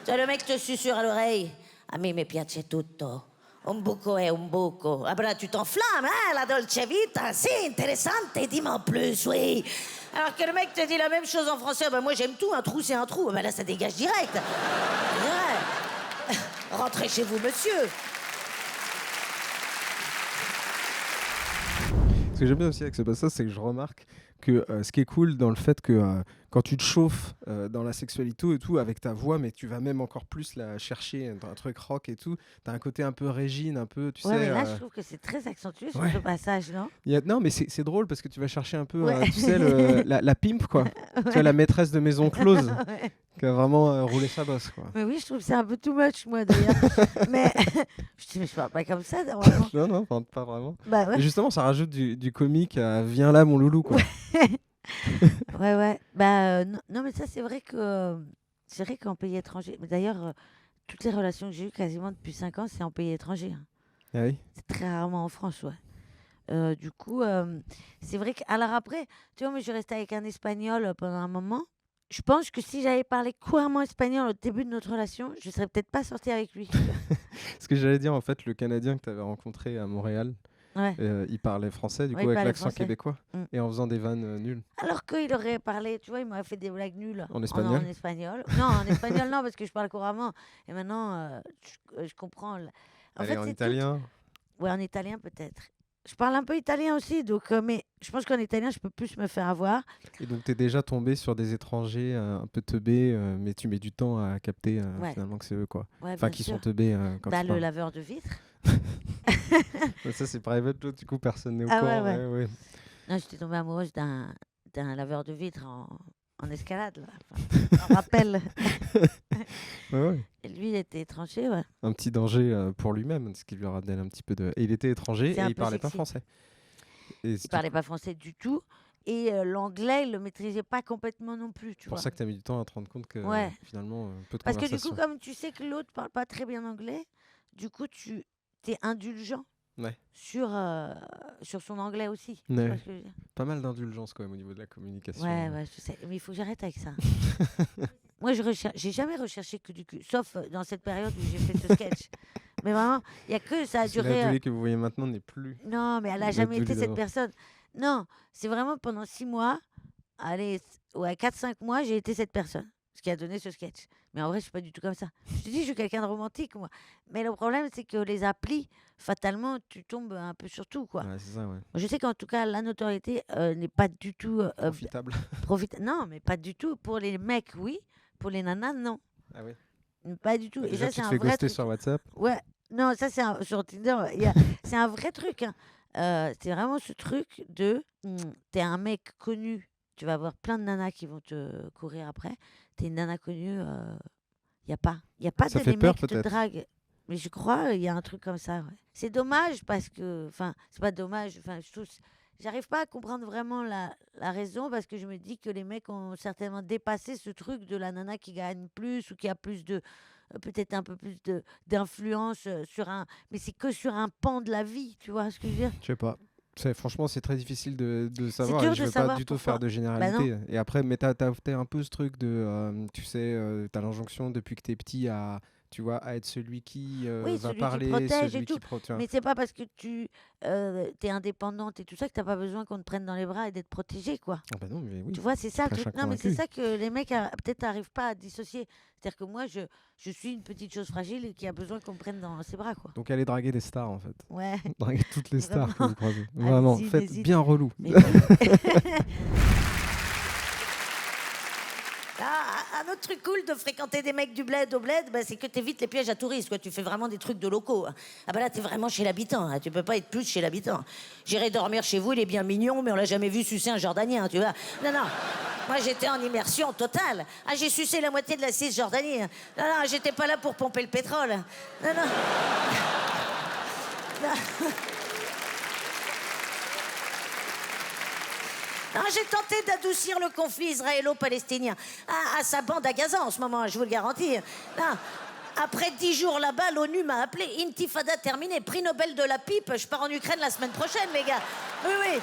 Tu vois, le mec te susurre à l'oreille. A me piace tutto. Un buco è un buco. Ah ben là, tu t'enflammes, hein, la Dolce Vita. C'est interessante, dis-moi en plus, oui. Alors que le mec te dit la même chose en français, ben moi j'aime tout, un trou c'est un trou. Ben là, ça dégage direct. Ouais. Rentrez chez vous, monsieur. Ce que j'aime bien aussi avec ce passage, c'est que je remarque que ce qui est cool dans le fait que quand tu te chauffes dans la sexualité et tout, avec ta voix, mais tu vas même encore plus la chercher dans un truc rock et tout, t'as un côté un peu Régine, un peu, tu sais... mais là, je trouve que c'est très accentué sur ce passage, non? Non, mais c'est drôle parce que tu vas chercher un peu, tu sais, la pimp, quoi. Tu vois, la maîtresse de maison close, qui a vraiment roulé sa bosse, quoi. Mais oui, je trouve que c'est un peu too much, moi, d'ailleurs. Mais je dis, mais je parle pas comme ça, normalement. Non, pas vraiment. Bah ouais. Et justement, ça rajoute du comique à viens là, mon loulou, quoi. Ouais. Bah non, mais ça, c'est vrai qu'en pays étranger. Mais d'ailleurs, toutes les relations que j'ai eues quasiment depuis 5 ans, c'est en pays étranger. Hein. Ah oui. C'est très rarement en France, ouais. Du coup, c'est vrai que. Alors après, tu vois, moi, je suis restée avec un Espagnol pendant un moment. Je pense que si j'avais parlé couramment espagnol au début de notre relation, je serais peut-être pas sortie avec lui. Ce que j'allais dire, en fait, le Canadien que tu avais rencontré à Montréal, Ouais. il parlait français, du Ouais, coup, il avec parlait l'accent français. québécois, et en faisant des vannes nulles. Alors qu'il aurait parlé, tu vois, il m'aurait fait des blagues nulles. En espagnol En espagnol. Non, en espagnol, non, parce que je parle couramment. Et maintenant, je comprends. En Allez, fait, en c'est italien. Ouais, en italien peut-être. Je parle un peu italien aussi, donc, mais je pense qu'en italien, je peux plus me faire avoir. Et donc, tu es déjà tombé sur des étrangers un peu teubés, mais tu mets du temps à capter finalement que c'est eux, quoi. Ouais, Enfin, bien qui sûr. sont teubés quand Bah, tu le parles. laveur de vitres. Ça, c'est private, toi, du coup, personne n'est au Ah courant. ouais. Ouais. Non, j'étais tombée amoureuse d'un laveur de vitres en escalade, là. Enfin, en rappel. Ouais. Et lui, il était étranger, ouais. Un petit danger pour lui-même, ce qui lui rappelle un petit peu de... Et il était étranger C'est et un il peu parlait pas sexy. français. Et Il c'est parlait pas français du tout. Et l'anglais, il le maîtrisait pas complètement non plus, tu pour vois. ça que tu as mis du temps à te rendre compte que Ouais. finalement, peu de Parce que du conversation. coup, comme tu sais que l'autre parle pas très bien anglais, du coup, tu es indulgent Ouais. sur son anglais aussi. Tu Ouais. vois ce que je veux dire? Pas mal d'indulgence quand même au niveau de la communication. Ouais, je sais. Mais il faut que j'arrête avec ça. Moi, j'ai jamais recherché que du cul, sauf dans cette période où j'ai fait ce sketch. Mais vraiment, il y a que ça a Parce que duré. la Dolly que vous voyez maintenant n'est plus. Non, mais elle a la jamais Dolly été cette d'avant. personne. Non, c'est vraiment pendant 6 mois, allez, ouais, 4-5 mois, j'ai été cette personne. Ce qui a donné ce sketch. Mais en vrai, je suis pas du tout comme ça. Je te dis, je suis quelqu'un de romantique, moi. Mais le problème, c'est que les applis, fatalement, tu tombes un peu sur tout, quoi. Ouais, c'est ça, ouais. Je sais qu'en tout cas, la notoriété n'est pas du tout Profitable. Non, mais pas du tout. Pour les mecs, oui. Pour les nanas, non. Ah oui. Pas du tout. Et Déjà, ça, tu c'est te un fais vrai ghoster truc. sur WhatsApp. Ouais. Non, ça, c'est sur Tinder. C'est un vrai truc. Hein. C'est vraiment ce truc de... T'es un mec connu. Tu vas avoir plein de nanas qui vont te courir après. T'es une nana connue. Il n'y a pas Ça de fait les peur, mecs te peut-être. draguent. Mais je crois il y a un truc comme ça. Ouais. C'est dommage parce que... Enfin, c'est pas dommage. Enfin, j'arrive pas à comprendre vraiment la raison parce que je me dis que les mecs ont certainement dépassé ce truc de la nana qui gagne plus ou qui a plus de... peut-être un peu plus d'influence sur un... Mais c'est que sur un pan de la vie, tu vois ce que je veux dire? Je sais pas. Franchement, c'est très difficile de savoir. dur Et je de veux pas savoir du tout pourquoi. faire de généralité. Et après, mais t'as un peu ce truc de, tu sais, t'as l'injonction depuis que t'es petit à, tu vois, à être celui qui Oui, va celui qui parler, protège et celui tout. qui protège. Mais c'est pas parce que tu es indépendante et tout ça que t'as pas besoin qu'on te prenne dans les bras et d'être protégée, quoi. Ah bah non, mais oui. Tu vois, c'est ça le Après, truc. chacun Non, mais c'est convaincu. ça que les mecs peut-être n'arrivent pas à dissocier. C'est-à-dire que moi, je suis une petite chose fragile et qui a besoin qu'on me prenne dans ses bras, quoi. Donc allez draguer des stars en fait. Ouais. Draguer toutes les stars que Vraiment. vous croisez. Vraiment, Allez-y, faites n'hésite. bien relou. Mais oui. Ah, un autre truc cool de fréquenter des mecs du bled au bled, bah, c'est que t'évites les pièges à touristes, quoi. Tu fais vraiment des trucs de locaux. Hein. Ah bah là, t'es vraiment chez l'habitant. Hein. Tu peux pas être plus chez l'habitant. J'irai dormir chez vous, il est bien mignon, mais on l'a jamais vu sucer un Jordanien, tu vois. Non. Moi, j'étais en immersion totale. Ah, j'ai sucé la moitié de la Cisjordanie. Non, j'étais pas là pour pomper le pétrole. Non. Non, j'ai tenté d'adoucir le conflit israélo-palestinien. À sa bande à Gaza en ce moment, je vous le garantis. Non. Après 10 jours là-bas, l'ONU m'a appelé. Intifada terminée. Prix Nobel de la pipe. Je pars en Ukraine la semaine prochaine, les gars. Oui.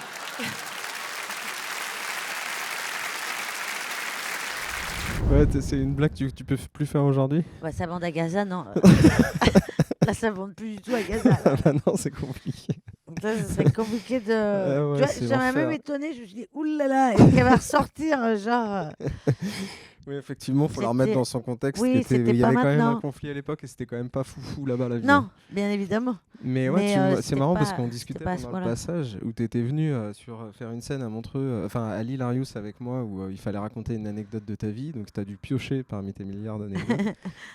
Ouais, c'est une blague que tu peux plus faire aujourd'hui. Bah, ça bande à Gaza, non. Là, ça bande plus du tout à Gaza. Ah bah non, c'est compliqué. Donc ça serait compliqué de. Ah ouais, Tu vois, c'est ça m'a l'enfer. même étonné. Je me suis dit, oulala, est-ce qu'elle va ressortir, genre. Oui, effectivement, faut la remettre C'était- dans son contexte. Oui, c'était Il y pas avait quand même un maintenant. conflit à l'époque et c'était quand même pas foufou là-bas la vie. Non, bien évidemment. Mais ouais, Mais, c'est c'était marrant parce pas- qu'on c'était discutait pas à ce pendant le point-là. passage où tu étais venu faire une scène à Montreux, enfin à l'Hilarius avec moi, où il fallait raconter une anecdote de ta vie. Donc tu as dû piocher parmi tes milliards d'anecdotes.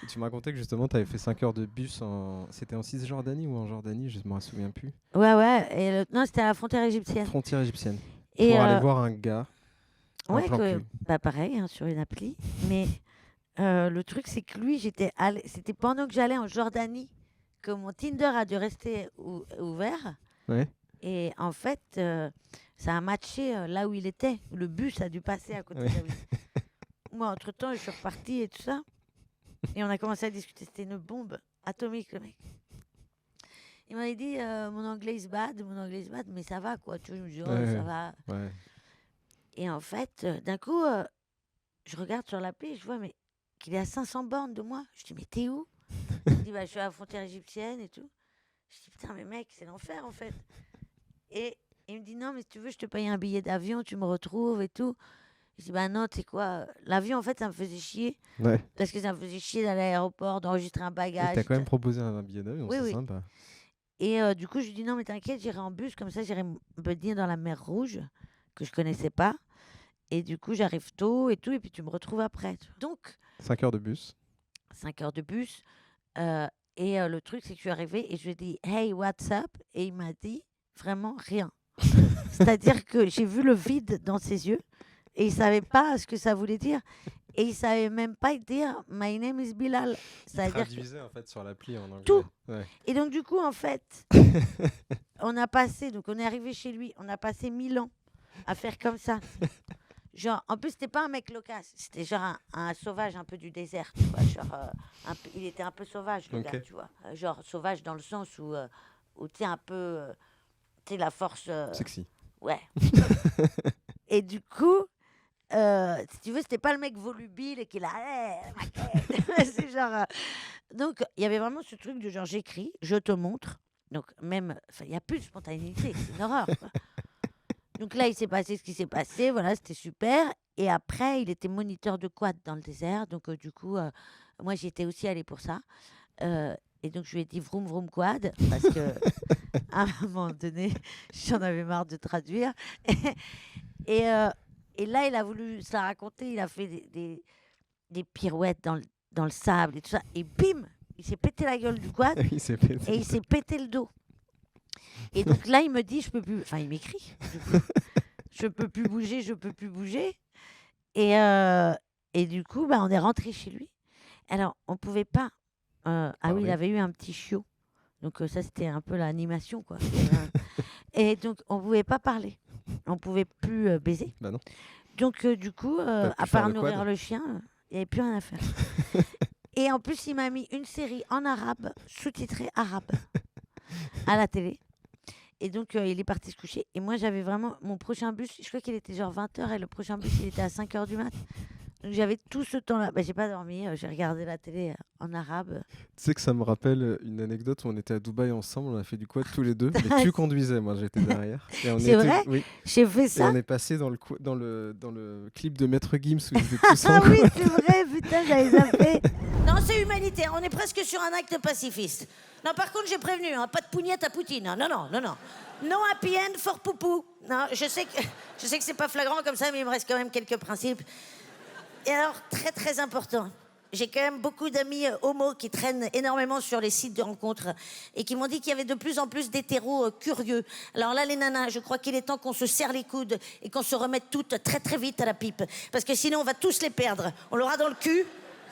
Et tu me racontais que justement tu avais fait 5 heures de bus C'était en Cisjordanie ou en Jordanie, je me souviens plus. Ouais. Non, c'était à la frontière égyptienne. Frontière égyptienne. Et Pour aller voir un gars. Un ouais, plan cul. bah pareil, hein, sur une appli. Mais le truc, c'est que lui, c'était pendant que j'allais en Jordanie que mon Tinder a dû rester ouvert. Ouais. Et en fait, ça a matché là où il était. Le bus a dû passer à côté Ouais. de là où il était. Moi, entre-temps, je suis repartie et tout ça. Et on a commencé à discuter. C'était une bombe atomique, le mec. Il m'avait dit, mon anglais is bad, mais ça va, quoi. Tu vois, je me dis, oh, Ouais. ça va. Ouais. Et en fait, d'un coup, je regarde sur l'appli et je vois qu'il est à 500 bornes de moi. Je dis, mais t'es où? Il dit, bah, je suis à la frontière égyptienne et tout. Je dis, putain, mais mec, c'est l'enfer, en fait. Et il me dit, non, mais si tu veux, je te paye un billet d'avion, tu me retrouves et tout. Je dis, bah non, tu sais quoi, l'avion, en fait, ça me faisait chier. Ouais. Parce que ça me faisait chier d'aller à l'aéroport, d'enregistrer un Et bagage. t'as quand même proposé un billet d'avion, Oui, c'est oui. sympa. Et du coup, je lui dis, non, mais t'inquiète, j'irai en bus, comme ça, j'irai me baigner dans la mer Rouge, que je connaissais pas. Et du coup, j'arrive tôt et tout, et puis tu me retrouves après. Tu vois. Donc, 5 heures de bus. 5 heures de bus. Le truc, c'est que je suis arrivée et je lui ai dit, hey, what's up? Et il m'a dit vraiment rien. C'est-à-dire que j'ai vu le vide dans ses yeux et il savait pas ce que ça voulait dire. Et il savait même pas dire, my name is Bilal. C'est-à-dire que... Traduisait en fait sur l'appli en anglais. Tout. Ouais. Et donc, du coup, en fait, on est arrivé chez lui, on a passé 1000 ans à faire comme ça. Genre, en plus, c'était pas un mec loquace, c'était genre un sauvage un peu du désert, tu vois. Genre, il était un peu sauvage, le Ok. gars, tu vois. Genre, sauvage dans le sens où tu sais, un peu, tu sais, la force. Sexy. Ouais. Et du coup, si tu veux, c'était pas le mec volubile et qui l'a. C'est genre. Donc, il y avait vraiment ce truc de genre, j'écris, je te montre. Donc, même, il n'y a plus de spontanéité, c'est une horreur, quoi. Donc là, il s'est passé ce qui s'est passé, voilà, c'était super. Et après, il était moniteur de quad dans le désert. Donc, du coup, moi, j'y étais aussi allée pour ça. Et donc, je lui ai dit vroom, vroom, quad. Parce que, à un moment donné, j'en avais marre de traduire. Et là, il a voulu se la raconter. Il a fait des pirouettes dans le sable et tout ça. Et bim, il s'est pété la gueule du quad Il s'est pété. et il s'est pété le dos. Et donc là, il me dit, je peux plus. Enfin, il m'écrit. Du coup, je peux plus bouger. Et du coup, on est rentré chez lui. Alors, on pouvait pas. Ah oui, il Parler. avait eu un petit chiot. Donc ça, c'était un peu l'animation, quoi. Et donc, on pouvait pas parler. On pouvait plus baiser. Bah non. Donc, du coup, Pas pu à faire part le nourrir quad. le chien, il n'y avait plus rien à faire. Et en plus, il m'a mis une série en arabe, sous-titrée arabe, à la télé. Et donc, il est parti se coucher. Et moi, j'avais vraiment mon prochain bus. Je crois qu'il était genre 20h et le prochain bus, il était à 5h du mat. Donc, j'avais tout ce temps-là. J'ai pas dormi. J'ai regardé la télé en arabe. Tu sais que ça me rappelle une anecdote où on était à Dubaï ensemble, on a fait du quad tous les deux. Mais tu conduisais, moi j'étais derrière. Et on C'est était- vrai Oui. J'ai fait Et ça. on est passé dans le clip de Maître Gims où ils étaient tous en Ah quad. oui, c'est vrai, putain, j'avais zappé. Non, c'est humanitaire. On est presque sur un acte pacifiste. Non, par contre, j'ai prévenu, hein, pas de pougnette à Poutine. Hein. Non. No happy end for Poupou. Non, je sais que c'est pas flagrant comme ça, mais il me reste quand même quelques principes. Et alors, très très important, j'ai quand même beaucoup d'amis homos qui traînent énormément sur les sites de rencontres et qui m'ont dit qu'il y avait de plus en plus d'hétéros curieux. Alors là, les nanas, je crois qu'il est temps qu'on se serre les coudes et qu'on se remette toutes très très vite à la pipe. Parce que sinon, on va tous les perdre. On l'aura dans le cul.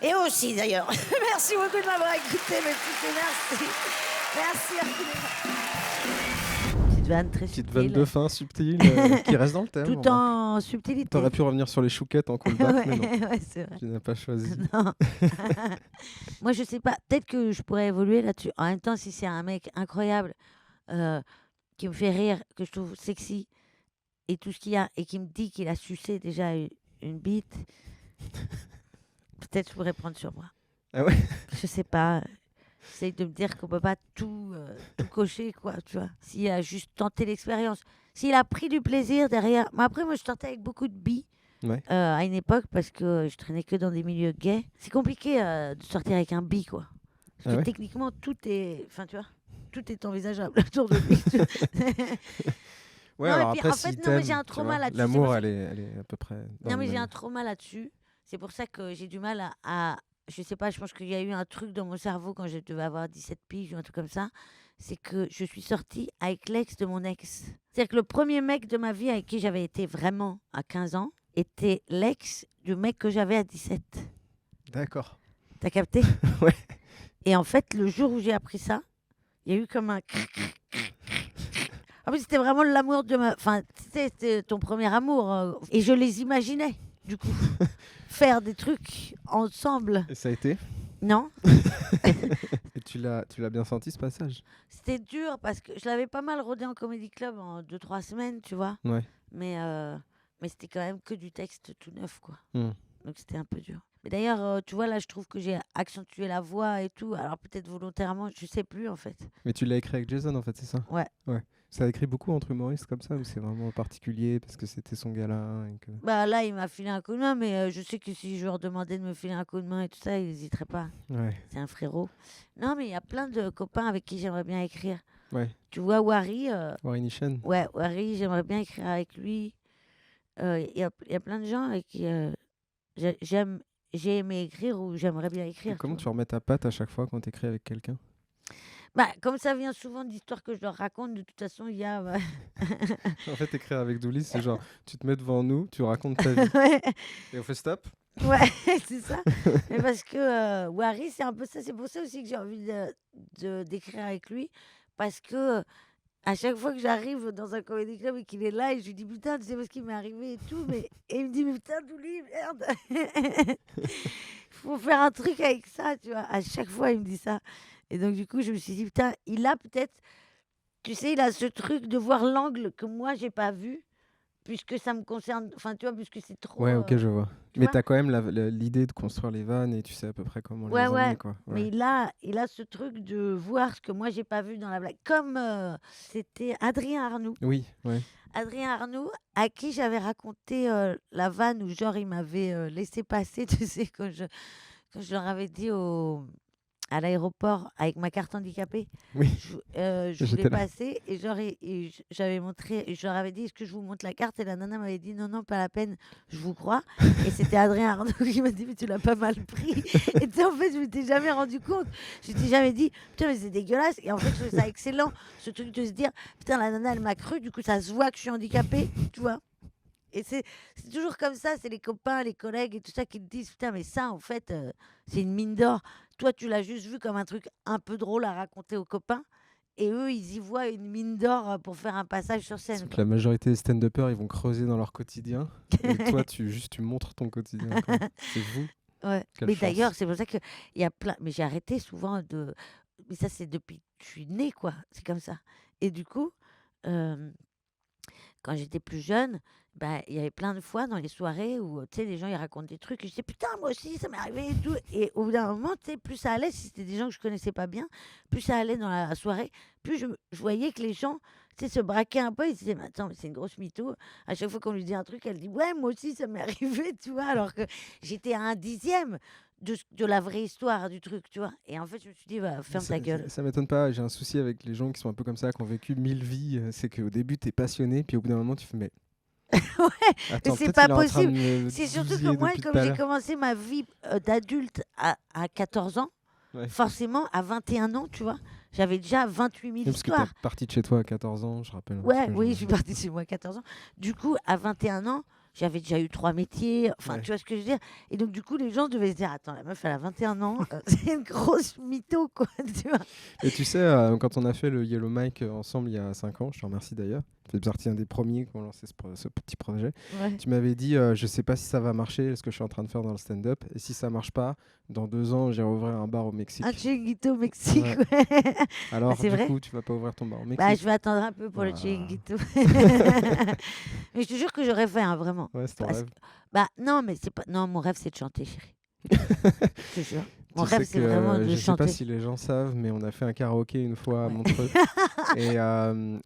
Et eux aussi, d'ailleurs. Merci beaucoup de m'avoir écouté, mes petits, merci. Petite vanne très Petite subtile. vanne de fin subtile qui reste dans le thème. Tout en subtilité. T'aurais pu revenir sur les chouquettes en callback, mais non. Ouais, c'est vrai. Tu n'as pas choisi. Non. Moi, je sais pas. Peut-être que je pourrais évoluer là-dessus. En même temps, si c'est un mec incroyable qui me fait rire, que je trouve sexy et tout ce qu'il y a, et qui me dit qu'il a sucé déjà une bite, Peut-être que je pourrais prendre sur moi. Ah ouais. Je sais pas. J'essaie de me dire qu'on peut pas tout cocher, quoi, tu vois. S'il a juste tenté l'expérience. S'il a pris du plaisir derrière. Mais après, moi, je sortais avec beaucoup de billes Ouais. à une époque parce que je traînais que dans des milieux gays. C'est compliqué de sortir avec un bi, quoi. Parce Ah que ouais. techniquement, tout est... Enfin, tu vois, tout est envisageable autour de lui. Ouais, Non, et alors puis, après, en si fait, non, mais j'ai un t'aimes, tu trauma vois, là-dessus. l'amour, C'est pour elle est à peu près dans Non, le mais j'ai même. un trauma là-dessus. C'est pour ça que j'ai du mal je sais pas, je pense qu'il y a eu un truc dans mon cerveau quand je devais avoir 17 piges ou un truc comme ça. C'est que je suis sortie avec l'ex de mon ex. C'est-à-dire que le premier mec de ma vie avec qui j'avais été vraiment à 15 ans était l'ex du mec que j'avais à 17. D'accord. T'as capté? Ouais. Et en fait, le jour où j'ai appris ça, il y a eu comme un... En plus, c'était vraiment l'amour de ma... Enfin, c'était ton premier amour. Et je les imaginais, du coup, faire des trucs ensemble. Et ça a été. Non, Et tu l'as bien senti ce passage. c'était dur parce que je l'avais pas mal rodé en comédie club en 2-3 semaines, tu vois. Ouais. Mais c'était quand même que du texte tout neuf, quoi. Hmm. Donc c'était un peu dur. Mais d'ailleurs, tu vois, là, je trouve que j'ai accentué la voix et tout. Alors peut-être volontairement, je sais plus en fait. Mais tu l'as écrit avec Jason en fait, c'est ça? Ouais. Ouais. Ça a écrit beaucoup entre humoristes comme ça ou c'est vraiment particulier parce que c'était son gala et que... Bah là, il m'a filé un coup de main, mais je sais que si je leur demandais de me filer un coup de main et tout ça, il n'hésiterait pas. Ouais. C'est un frérot. Non, mais il y a plein de copains avec qui j'aimerais bien écrire. Ouais. Tu vois, Wari, Warren Nishan. ouais, Wari, j'aimerais bien écrire avec lui. Il y a plein de gens avec qui j'ai aimé écrire ou j'aimerais bien écrire. Et comment tu tu remets ta patte à chaque fois quand t'écris avec quelqu'un? Bah, comme ça vient souvent d'histoires que je leur raconte, de toute façon, il y a... En fait, écrire avec Douli, c'est genre, tu te mets devant nous, tu racontes ta vie ouais, et on fait stop. ouais, c'est ça. Mais parce que Wari, c'est un peu ça. C'est pour ça aussi que j'ai envie d'écrire avec lui. Parce que à chaque fois que j'arrive dans un comédie club et qu'il est là, et je lui dis putain, tu sais pas ce qui m'est arrivé et tout. Et il me dit, mais putain, Douli, merde. Il faut faire un truc avec ça, tu vois. À chaque fois, il me dit ça. Et donc, du coup, je me suis dit, putain, il a peut-être, tu sais, il a ce truc de voir l'angle que moi, j'ai pas vu, puisque ça me concerne, enfin, tu vois, puisque c'est trop... Ouais, ok, je vois. tu Mais vois t'as quand même l'idée de construire les vannes et tu sais à peu près comment Ouais, les emmener, ouais. quoi. Mais Ouais. il a ce truc de voir ce que moi, j'ai pas vu dans la blague. Comme c'était Adrien Arnoux. Oui, ouais. Adrien Arnoux, à qui j'avais raconté la vanne où, genre, il m'avait laissé passer, tu sais, quand je leur avais dit à l'aéroport avec ma carte handicapée. Oui. Je J'étais voulais là. passer et genre j'avais montré, et je leur avais dit est-ce que je vous montre la carte et la nana m'avait dit non non pas la peine, je vous crois. Et c'était Adrien Arnaud qui m'a dit mais tu l'as pas mal pris. Et tu sais en fait je m'étais jamais rendu compte, je m'étais jamais dit putain mais c'est dégueulasse. Et en fait je trouvais ça excellent ce truc de se dire putain la nana elle m'a cru, du coup ça se voit que je suis handicapée, tu vois. Et c'est toujours comme ça, c'est les copains, les collègues et tout ça qui te disent putain mais ça en fait c'est une mine d'or. Toi tu l'as juste vu comme un truc un peu drôle à raconter aux copains et eux ils y voient une mine d'or pour faire un passage sur scène. Sauf que Quoi. la majorité des stand-uppers, ils vont creuser dans leur quotidien. Et toi, tu montres ton quotidien, quoi. C'est vous. Ouais. Quelle Mais chance. d'ailleurs c'est pour ça que il y a plein. Mais j'ai arrêté souvent de. Mais ça c'est depuis que je suis née quoi. C'est comme ça. Et du coup quand j'étais plus jeune, bah, il y avait plein de fois dans les soirées où tu sais, les gens ils racontent des trucs et je disais putain, moi aussi ça m'est arrivé et tout. Et au bout d'un moment, tu sais, plus ça allait, si c'était des gens que je connaissais pas bien, plus ça allait dans la soirée, plus je voyais que les gens tu sais, se braquaient un peu. Ils se disaient, mais attends, mais c'est une grosse mytho. À chaque fois qu'on lui dit un truc, elle dit ouais, moi aussi ça m'est arrivé, tu vois, alors que j'étais à un dixième de la vraie histoire du truc, tu vois. Et en fait, je me suis dit, bah, ferme ta gueule. Ça m'étonne pas. J'ai un souci avec les gens qui sont un peu comme ça, qui ont vécu 1000 vies. C'est qu'au début, t'es passionné, puis au bout d'un moment, tu fais mais. Ouais, Attends, c'est peut-être pas il est en train de possible. me C'est surtout bousiller que moi, depuis comme tout à j'ai l'heure. commencé ma vie d'adulte à 14 ans, Ouais. forcément, à 21 ans, tu vois, j'avais déjà 28 000 Oui, parce que histoires. t'es parti de chez toi à 14 ans, je rappelle. Ouais, parce que oui, je suis partie chez moi à 14 ans. Du coup, à 21 ans, j'avais déjà eu 3 métiers. Enfin, Ouais. tu vois ce que je veux dire. Et donc, du coup, les gens devaient se dire, attends, la meuf, elle a 21 ans. C'est une grosse mytho, quoi. Tu vois. Et tu sais, quand on a fait le Yellow Mike ensemble il y a 5 ans, je te remercie d'ailleurs, tu fais partie un des premiers qui ont lancé ce petit projet. Ouais. Tu m'avais dit, je sais pas si ça va marcher, ce que je suis en train de faire dans le stand-up. Et si ça marche pas, dans 2 ans, j'irai ouvrir un bar au Mexique. Un chiringuito au Mexique, Ouais. ouais. Alors, c'est du vrai coup, tu vas pas ouvrir ton bar au Mexique. Bah, je vais attendre un peu pour le Ah. chiringuito. Mais je te jure que j'aurais fait, hein, vraiment. Ouais, c'est ton Parce rêve. Bah non, mais c'est pas. Non, mon rêve c'est de chanter, chérie. Je te jure. Mon Tu rêve, sais c'est que, vraiment de je sais pas chanter. si les gens savent, mais on a fait un karaoké une fois à Ouais. Montreux. Et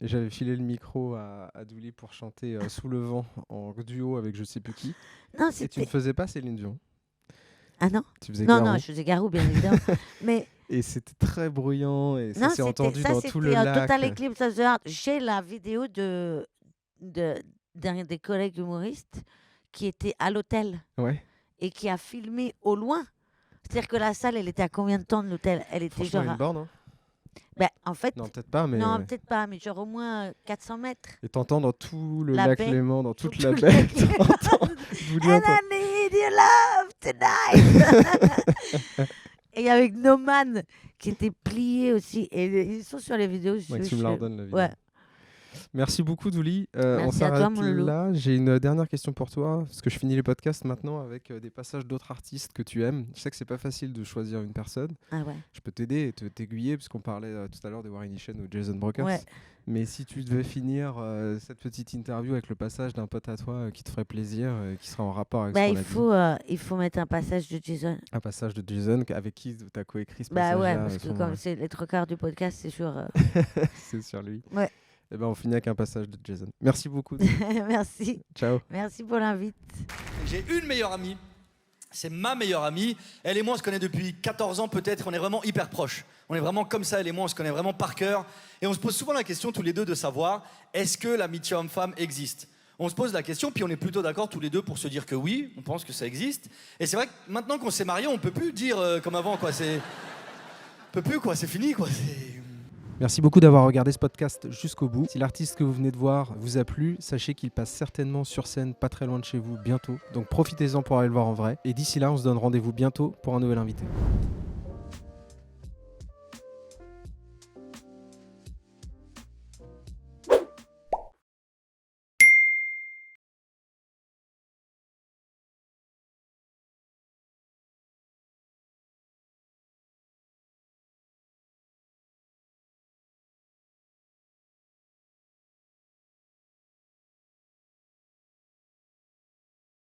j'avais filé le micro à Douli pour chanter Sous le vent en duo avec je sais plus qui. Non, Et tu ne c'était. faisais pas Céline Dion. Ah non? Tu faisais Non, Garou. non, je faisais Garou, bien évidemment. Mais Et c'était très bruyant et ça non, s'est entendu ça, dans tout le c'était lac. Total Eclipse of the Heart. J'ai la vidéo d'un des collègues humoristes qui était à l'hôtel Ouais. et qui a filmé au loin. C'est-à-dire que la salle, elle était à combien de temps de l'hôtel? Elle était Franchement, genre. une borne. Hein. Ben, en fait, Non, peut-être pas, mais. non, peut-être pas, mais genre au moins 400 mètres. Et t'entends dans tout le La lac baie. Léman, dans toute Tout la le baie, lac t'entends Douli And entend- I need your love tonight. Et avec Noman qui était plié aussi. Et ils sont sur les vidéos. Ouais, que tu me la redonnes, la vidéo. Ouais. Merci beaucoup, Douli. On Merci à toi, s'arrête mon loulou. là. J'ai une dernière question pour toi, parce que je finis les podcasts maintenant avec des passages d'autres artistes que tu aimes. Je sais que c'est pas facile de choisir une personne. Ah ouais. Je peux t'aider et t'aiguiller, parce qu'on parlait tout à l'heure de Warren Ishen ou Jason Brokers. Ouais. Mais si tu devais finir cette petite interview avec le passage d'un pote à toi qui te ferait plaisir, qui sera en rapport avec Bah, ce qu'on a dit. il faut mettre un passage de Jason. Un passage de Jason avec qui tu as coécrit ce Bah passage-là. ouais, parce que comme c'est les trois quarts du podcast, c'est sur. c'est sur lui. Ouais. Et ben on finit avec un passage de Jason. Merci beaucoup. Merci. Ciao. Merci pour l'invite. J'ai une meilleure amie, c'est ma meilleure amie. Elle et moi, on se connaît depuis 14 ans peut-être, on est vraiment hyper proches. On est vraiment comme ça, elle et moi, on se connaît vraiment par cœur. Et on se pose souvent la question tous les deux de savoir, est-ce que l'amitié homme-femme existe ? On se pose la question, puis on est plutôt d'accord tous les deux pour se dire que oui, on pense que ça existe. Et c'est vrai que maintenant qu'on s'est mariés, on peut plus dire comme avant, quoi. On peut plus, quoi, c'est fini, quoi. Merci beaucoup d'avoir regardé ce podcast jusqu'au bout. Si l'artiste que vous venez de voir vous a plu, sachez qu'il passe certainement sur scène pas très loin de chez vous bientôt. Donc profitez-en pour aller le voir en vrai. Et d'ici là, on se donne rendez-vous bientôt pour un nouvel invité.